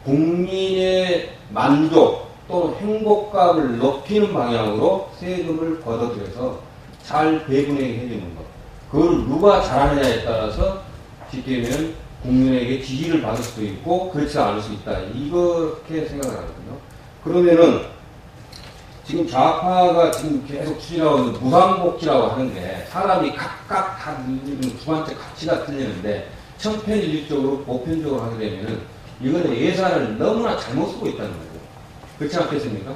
국민의 만족 또는 행복감을 높이는 방향으로 세금을 걷어들여서 잘 배분하게 해주는 것. 그걸 누가 잘하느냐에 따라서 쉽게 얘기하면 국민에게 지지를 받을 수도 있고 그렇지 않을 수 있다. 이렇게 생각을 하거든요. 그러면은 지금 좌파가 지금 계속 추진하고 있는 무상복지라고 하는 게, 사람이 각각 다 주관적 가치가 틀리는데 천편일률적으로 보편적으로 하게 되면은 이거는 예산을 너무나 잘못 쓰고 있다는 거죠. 그렇지 않겠습니까?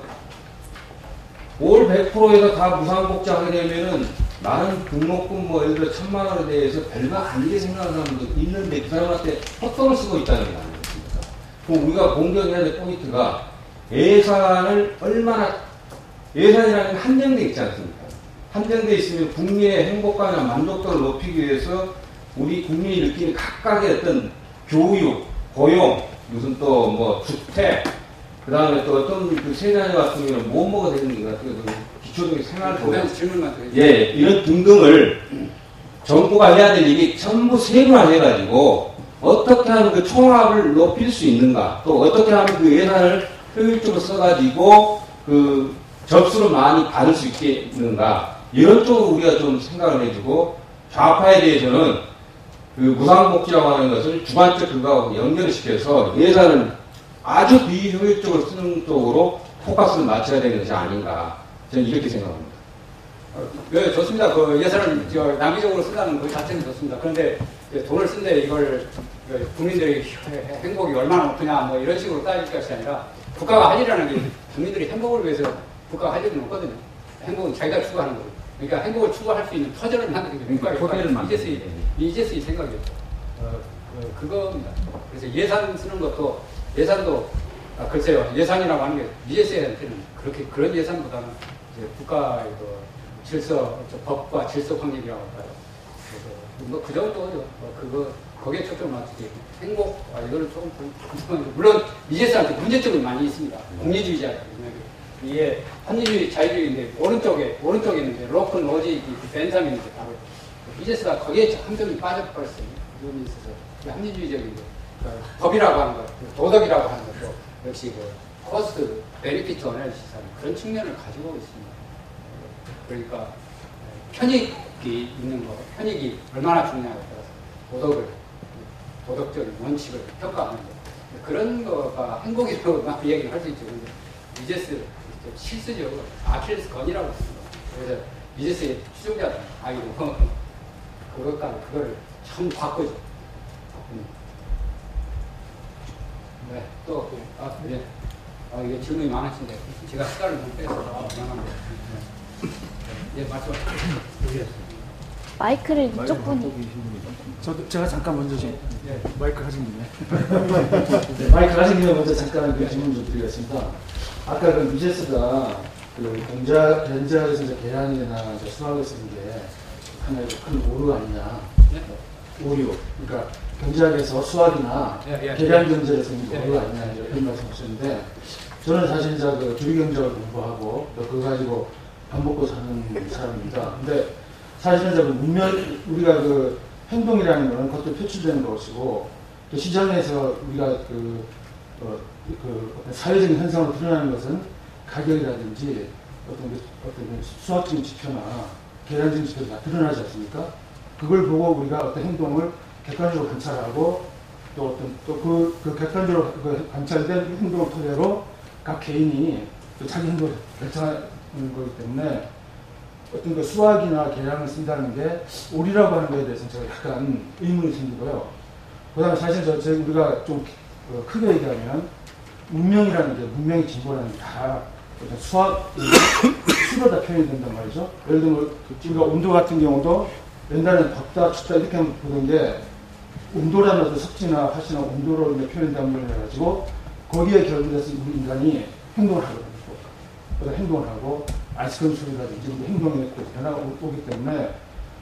올 100%에서 다 무상복지 하게 되면은 나는 등록금 예를 들어 1000만 원에 대해서 별거 아니게 생각하는 사람도 있는데 그 사람한테 헛돈을 쓰고 있다는 게 아니겠습니까? 그럼 우리가 공격해야 될 포인트가, 예산을 얼마나, 예산이라는 게 한정되어 있지 않습니까? 한정되어 있으면 국민의 행복감이나 만족도를 높이기 위해서 우리 국민이 느끼는 각각의 어떤 교육, 고용, 무슨 또 주택, 그 다음에 또 어떤 그 세자녀 같은 경우는 못 먹어야 되는 것 같아요. 기초적인 생활 보장.
질문만 드려요.
예, 이런 등등을 정부가 해야 될 일이 전부 세분화해가지고 어떻게 하면 그 총합을 높일 수 있는가, 또 어떻게 하면 그 예산을 효율적으로 써가지고 그 접수를 많이 받을 수 있겠는가, 이런 쪽으로 우리가 좀 생각을 해주고, 좌파에 대해서는 그 무상복지라고 하는 것을 주관적 그거하고 연결을 시켜서 예산을 아주 비효율적으로 쓰는 쪽으로 포커스를 맞춰야 되는 것이 아닌가, 저는 이렇게 생각합니다.
네, 좋습니다. 그 예산을 낭비적으로 쓴다는 그 자체는 좋습니다. 그런데 돈을 쓴데 이걸 국민들의 행복이 얼마나 높으냐 뭐 이런 식으로 따질 것이 아니라, 국가가 할 일이라는 게 국민들의 행복을 위해서 국가가 할 일은 없거든요. 행복은 자기가 추구하는 거예요. 그러니까 행복을 추구할 수 있는 터전을 만드는 게 국가의 이제스의 생각이었죠. 그겁니다. 그래서 예산 쓰는 것도, 예산도 글쎄요, 예산이라고 하는 게 미제스한테는 그런 예산보다는 이제 국가의 법과 질서 확립이라고 할까요? 그래서 그 정도죠. 거기에 초점을 맞추지. 행복, 이거는 조금 물론 미제스한테 문제점이 많이 있습니다. 공리주의자. 이게 합리주의, 자유주의인데 오른쪽에 있는데 로큰 로지 벤삼이 있는데 바로 미제스가 거기에 함정이 빠져버렸어요. 이런 데 있어서 합리주의적인 법이라고 하는 것, 도덕이라고 하는 것도 역시 코스트 베니피트 어널리시스라는 그런 측면을 가지고 있습니다. 그러니까 편익이 있는 거, 편익이 얼마나 중요하냐에 따라서 도덕적인 원칙을 평가하는 거, 그런 거가 행복이라고 막 이야기를 할 수 있죠. 근데 미제스 실수죠. 아킬레스 건이라고 했습니다. 그래서 미제스의 추종자들, 그거를 참 바꾸죠. 네, 또, 네. 이게 질문이 많으신데, 제가 시간을 못 빼서 미안합니다. 예, 말씀하세요.
마이크를 이쪽 분이.
제가 잠깐 먼저 좀, 마이크 하신 분이요.
네, 마이크 하신 김에 먼저 잠깐 그 질문 좀 드리겠습니다. 아까 그 미제스가 그 경제학에서 이제 계량이나 수학을 쓰는 게 하나의 큰 오류 아니냐.
네?
오류. 그러니까 경제학에서 수학이나 계량 경제를 쓰는 게 오류 아니냐 이런 말씀하셨는데, 저는 사실 이제 그 주류경제를 공부하고 또 그거 가지고 밥 먹고 사는 사람입니다. 근데 사실은 이제 우리가 그 행동이라는 거는 그것도 표출되는 것이고, 또 시장에서 우리가 어떤 사회적인 현상으로 드러나는 것은 가격이라든지 어떤 수학적인 지표나 계량적인 지표가 드러나지 않습니까? 그걸 보고 우리가 어떤 행동을 객관적으로 관찰하고, 또 그 객관적으로 관찰된 행동을 토대로 각 개인이 또 자기 행동을 결정하는 거기 때문에, 어떤 그 수학이나 계량을 쓴다는 게 옳이라고 하는 것에 대해서는 제가 약간 의문이 생기고요. 그 다음에 사실 우리가 좀 크게 얘기하면 문명이라는 게, 문명의 진보라는 게 다 수학, 수로 다 표현이 된단 말이죠. 예를 들면 우리가 온도 같은 경우도 옛날에는 덥다, 춥다 이렇게 보던 게 온도라는 어떤 석지나 화시나 온도로 표현된 걸 해가지고 거기에 결부돼서 우리 인간이 행동을 하거든요. 그래서 행동을 하고 아이스크림 소리라든지 행동에 변화가 오기 때문에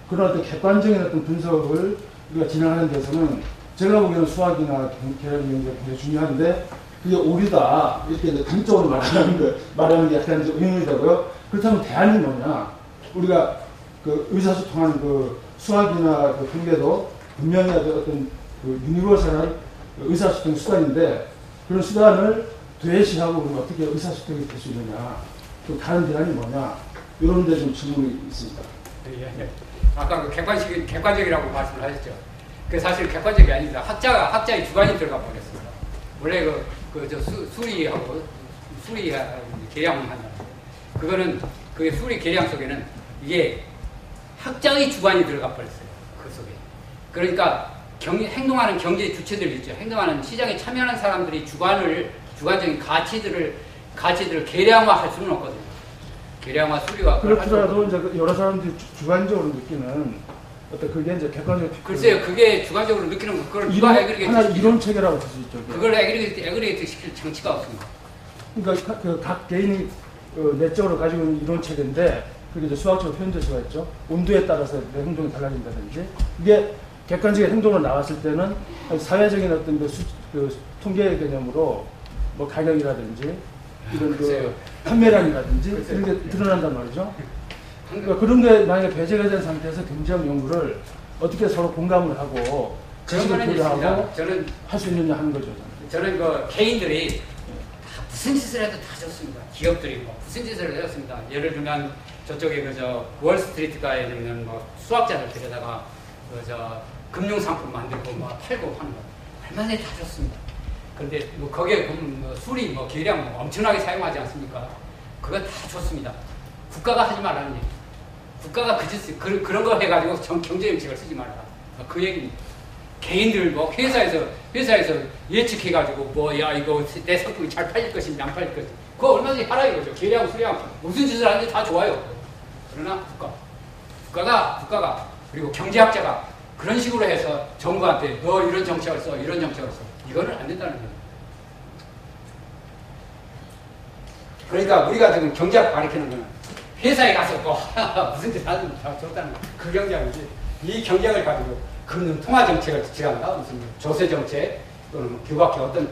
그런 어떤 객관적인 어떤 분석을 우리가 진행하는 데서는 제가 보기에는 수학이나 계량 경제가 굉장히 중요한데 그게 옳이다 이렇게 이제 단적으로 말하는 게 약간 좀 의문이 되고요. 그렇다면 대안이 뭐냐? 우리가 그 의사소통하는 그 수학이나 그 통계도 분명히 어떤 그 유니버설한 의사소통 수단인데 그런 수단을 되시하고 우리가 어떻게 의사소통이 될 수 있느냐? 또 다른 대안이 뭐냐? 이런 데 좀 질문이 있습니다.
예. 아까 그 객관적이라고 말씀을 하셨죠. 그 사실 객관적이 아닙니다. 학자의 주관이 들어가 버렸습니다. 원래 수리하고 계량을 한다. 그게 수리 계량 속에는 이게 학자의 주관이 들어가 버렸어요. 그 속에. 그러니까 행동하는 경제 주체들 있죠. 행동하는 시장에 참여하는 사람들이 주관적인 가치들을 계량화할 수는 없거든요. 계량화, 수리화.
그렇더라도 이제 여러 사람들이 주관적으로 느끼는 어떤 그게 이제 객관적으로.
글쎄요, 그게 주관적으로 느끼는 그걸 누가 에그리게이트
하나 이론 체계라고 할 수 있죠.
그걸 에그리게이트 시킬 장치가 없습니다.
그러니까 각 개인이 내적으로 가지고 있는 이론 체계인데 그게 이제 수학적으로 표현될 수가 있죠. 온도에 따라서 내 행동이 달라진다든지 이게 객관적인 행동으로 나왔을 때는 사회적인 어떤 그 통계 개념으로 뭐 가격이라든지 이런 그 판매량이라든지 이런 게 드러난단 말이죠. 그러니까 그런 게 만약에 배제가 된 상태에서 경제학 연구를 어떻게 서로 공감을 하고 지식을 교류하고 할 수 있느냐 하는 거죠.
저는 그 개인들이 무슨 짓을 해도 다 좋습니다. 기업들이 뭐 무슨 짓을 해도 좋습니다. 예를 들면 저쪽에 월스트리트가에 있는 뭐 수학자들 들여다가 금융 상품 만들고 뭐 팔고 하는 거 얼마나 다 좋습니다. 그런데 뭐 거기에 보면 수리 계량 엄청나게 사용하지 않습니까? 그거 다 좋습니다. 국가가 하지 말라는 얘기. 국가가 그런 거 해가지고 경제 정책을 쓰지 말라. 그 얘기입니다. 개인들 회사에서 예측해가지고 이거 내 상품이 잘 팔릴 것인지 안 팔릴 것인지 그거 얼마든지 하라 이거죠. 계량 수량 무슨 짓을 하는지 다 좋아요. 그러나 국가가 그리고 경제학자가 그런 식으로 해서 정부한테 너 이런 정책을 써 이거는 안 된다는 거예요. 그러니까 우리가 지금 경제학 가르치는 거는 회사에 가서 무슨 짓 하는지 다 좋다는 거예요. 그 경제학이지. 이 경제학을 가지고 그런 통화 정책을 지향한다, 무슨 조세 정책 또는 교각해 어떤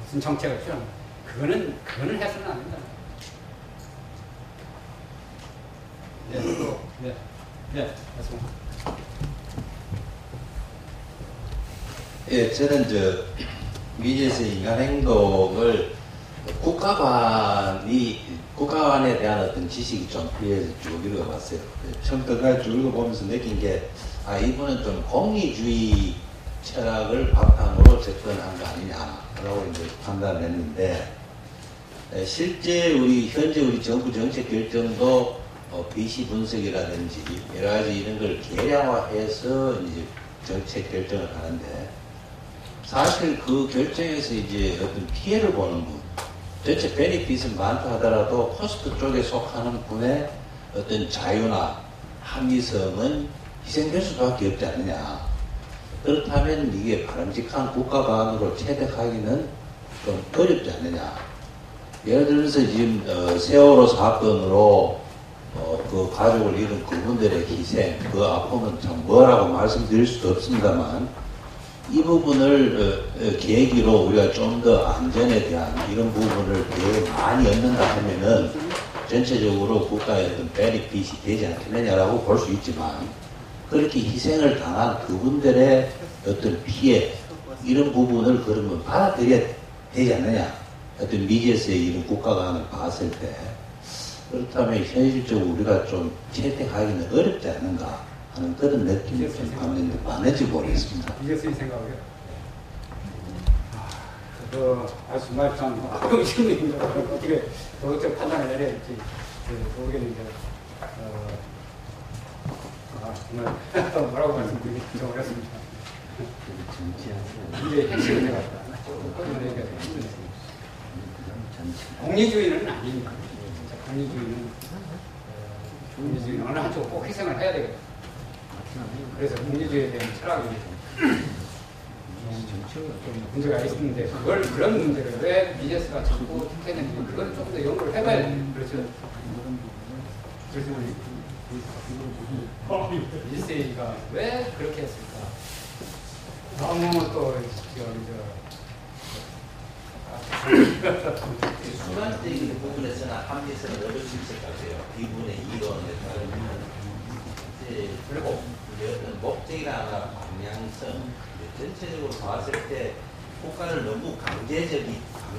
무슨 정책을 필요합니다. 그거는 해서는 안 된다. 맞습니다.
예, 저는 미지에서 인간 행동을 국가관에 대한 어떤 지식이 좀 필요해서 쭉 읽어봤어요. 처음부터 쭉 읽어보면서 느낀 게, 이분은 좀 공리주의 철학을 바탕으로 접근한 거 아니냐라고 이제 판단을 했는데, 실제 현재 우리 정부 정책 결정도 비시 분석이라든지 여러 가지 이런 걸 계량화해서 이제 정책 결정을 하는데, 사실 그 결정에서 이제 어떤 피해를 보는 분, 전체 베네핏은 많다 하더라도 코스트 쪽에 속하는 분의 어떤 자유나 합리성은 희생될 수밖에 없지 않느냐. 그렇다면 이게 바람직한 국가관으로 채택하기는 좀 어렵지 않느냐. 예를 들어서 지금 세월호 사건으로 그 가족을 잃은 그분들의 희생, 그 아픔은 참 뭐라고 말씀드릴 수도 없습니다만, 이 부분을 계기로 우리가 좀 더 안전에 대한 이런 부분을 되게 많이 얻는다 하면은 전체적으로 국가의 어떤 베네핏이 되지 않겠느냐라고 볼 수 있지만, 그렇게 희생을 당한 그분들의 어떤 피해, 이런 부분을 그러면 받아들여야 되지 않느냐. 어떤 미지에서의 이런 국가관을 봤을 때, 그렇다면 현실적으로 우리가 좀 채택하기는 어렵지 않은가 하는 그런 느낌이 좀 받는데 맞는지 모르겠습니다.
이게 쓰인 생각이요. 아주 정말 참 어떻게 판단을 내려야 될지 모르겠는데, 정말 뭐라고 말씀드리기 좀 어렵습니다. 이제 핵심을 내가 조금 꺼내내기가 힘들습니다. 공리주의는 아니니까. 공리주의는 어느 한쪽 꼭 희생을 해야 되거든요. 그래서 공리주의에 대한 철학이 좀 문제가 있는데 그런 문제를 왜 미제스가 자꾸 택해내는지 그걸 좀 더 연구를 해봐야 돼요. 그래서 미제스가 왜 그렇게 했을까? 너무 또
수관적인 부분에서는 합리성을 얻을 수 있을 것 같아요. 이분의 이론에 따르면 이제 그리고 어떤 목적이나 방향성 전체적으로 봤을 때 국가를 너무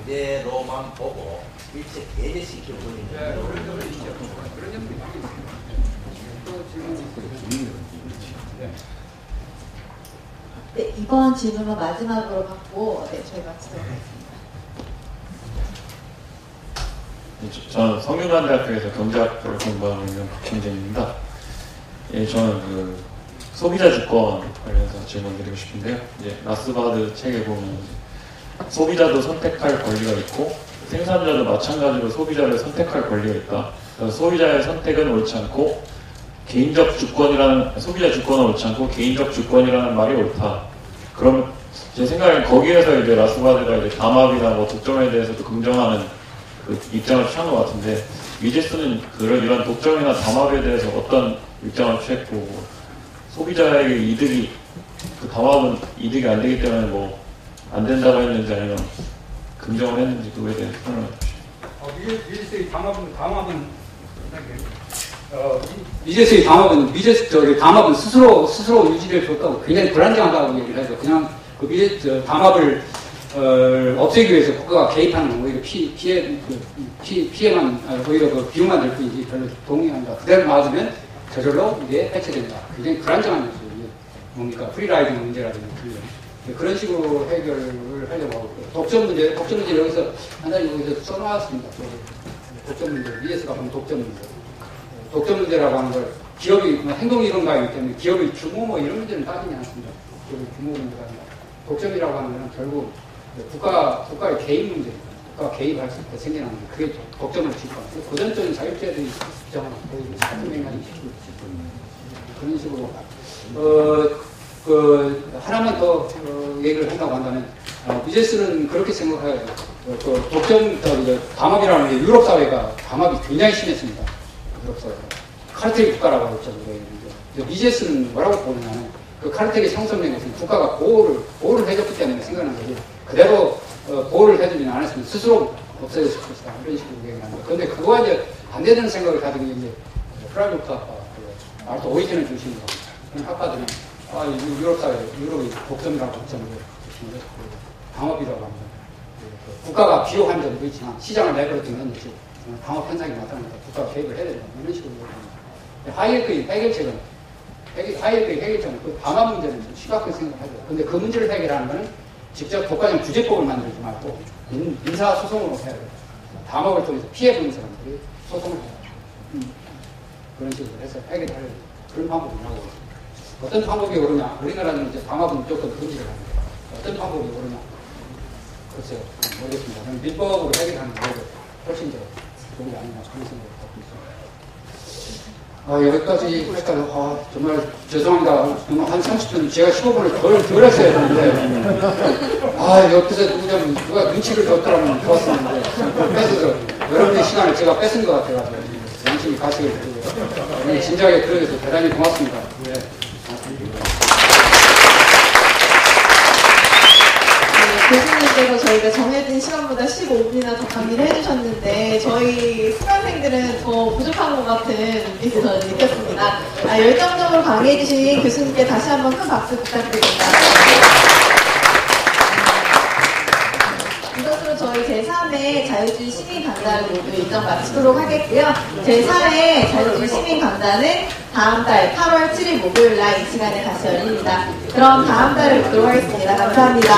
강제로만 보고 일체 배제시켜 버리는
그런 점이 있죠. 그런 점이 있죠. 또 질문이 있어요.
네, 이번 질문은 마지막으로 받고 저희가 마치도록 하겠습니다.
저는 성균관대학교에서 경제학부를 공부하고 있는 박현재입니다. 예, 저는 그 소비자 주권 관련해서 질문드리고 싶은데요. 이제 라스바드 책에 보면 소비자도 선택할 권리가 있고 생산자도 마찬가지로 소비자를 선택할 권리가 있다. 그래서 소비자의 선택은 옳지 않고 개인적 주권이라는 소비자 주권은 옳지 않고 개인적 주권이라는 말이 옳다. 그럼 제 생각엔 거기에서 이제 라스바드가 이제 담합이나 뭐 독점에 대해서도 긍정하는 그 입장을 취한 것 같은데 미제스는 이런 독점이나 담합에 대해서 어떤 입장을 취했고 소비자에게 이득이 그 담합은 이득이 안 되기 때문에 뭐 안 된다고 했는지 아니면 긍정을 했는지 그거에 대해서 설명해 주시죠.
미제스의 담합은 스스로 유지를 줬다고 굉장히 불안정하다고 얘기를 해서 그냥 그 담합을 없애기 위해서 국가가 개입하는 오히려 피해만 오히려 그 비용만 될 뿐이지 별로 동의한다. 그대로 놔두면 저절로 이게 해체된다. 굉장히 불안정한 거죠. 뭡니까 프리라이딩 문제라든지 그런 식으로 해결을 하려고 하고 독점 문제를 여기서 간단히 여기서 써놨습니다. 독점 문제, 미제스가 보면 독점 문제. 독점 문제라고 하는 걸 기업이 행동 이론가이기 때문에 기업의 규모 뭐 이런 문제는 따지지 않습니다. 기업의 규모 문제가 아니라 독점이라고 하는 것은 결국 국가의 개입 문제입니다. 국가가 개입할 때 생겨나는 게 그게 독점을 지고 고전적인 자율주의자들이 주장하는 거의 같은 맥락이 그런 식으로 하나만 더 얘기를 한다고 한다면 미제스는 그렇게 생각해요. 독점 담합이라는 게 유럽 사회가 담합이 굉장히 심했습니다. 유럽 사회가 카르텔 국가라고 했죠. 미제스는 뭐라고 보느냐면 그 카르텔이 상성된 것은 국가가 보호를 해줬기 때문에 생겨난 거지 그대로 보호를 해주지 않았으면 스스로 없어졌을 것이다. 이런 식으로 얘기를 합니다. 그런데 그거와 이제 반대되는 생각을 가지고 이제 프라이부터 학과, 아르토 오이젠을 중심으로 그런 학과들은 유럽 사회, 유럽의 독점이라고 독점을 담합이라고 합니다. 국가가 비호한 점도 있지만 시장을 내버려두면 담합 현상이 나타납니다. 국가가 개입을 해야 된다. 이런 식으로 얘기합니다. 하이에크의 해결책은 하이에크의 해결책은 그 담합 문제는 심각하게 생각하죠. 그런데 그 문제를 해결하는 것은 직접 독과점 규제법을 만들지 말고 민사소송으로 해야 돼요. 담합을 통해서 피해보는 사람들이 소송을 해야 돼요. 그런 식으로 해서 해결하려고 그런 방법이라고. 어떤 방법이 옳으냐? 우리나라는 이제 담합은 무조건 금지를 합니다. 어떤 방법이 옳으냐? 글쎄요. 모르겠습니다. 저는 민법으로 해결하는 게 훨씬 더 좋은 게 아닌가 그런 생각을 갖고 있습니다. 여기까지 할까요? 정말 죄송합니다. 정말 한 30분, 제가 15분을 덜 했어야 되는데, 옆에서 누가 눈치를 줬더라면 좋았었는데, 뺏어서, 여러분의 시간을 제가 뺏은 것 같아가지고, 양심이 가시게 되고, 진작에 들어줘서 대단히 고맙습니다. 네.
교수님께서 저희가 정해진 시간보다 15분이나 더 강의를 해주셨는데 저희 수강생들은 더 부족한 것 같은 눈빛을 저는 느꼈습니다. 열정적으로 강의해주신 교수님께 다시 한번 큰 박수 부탁드립니다. 이것으로 저희 제3회 자유주의 시민 강좌를 모두 일정 마치도록 하겠고요. 제4회 자유주의 시민 강좌는 다음 달 8월 7일 목요일 날 이 시간에 다시 열립니다. 그럼 다음 달에 뵙도록 하겠습니다. 감사합니다.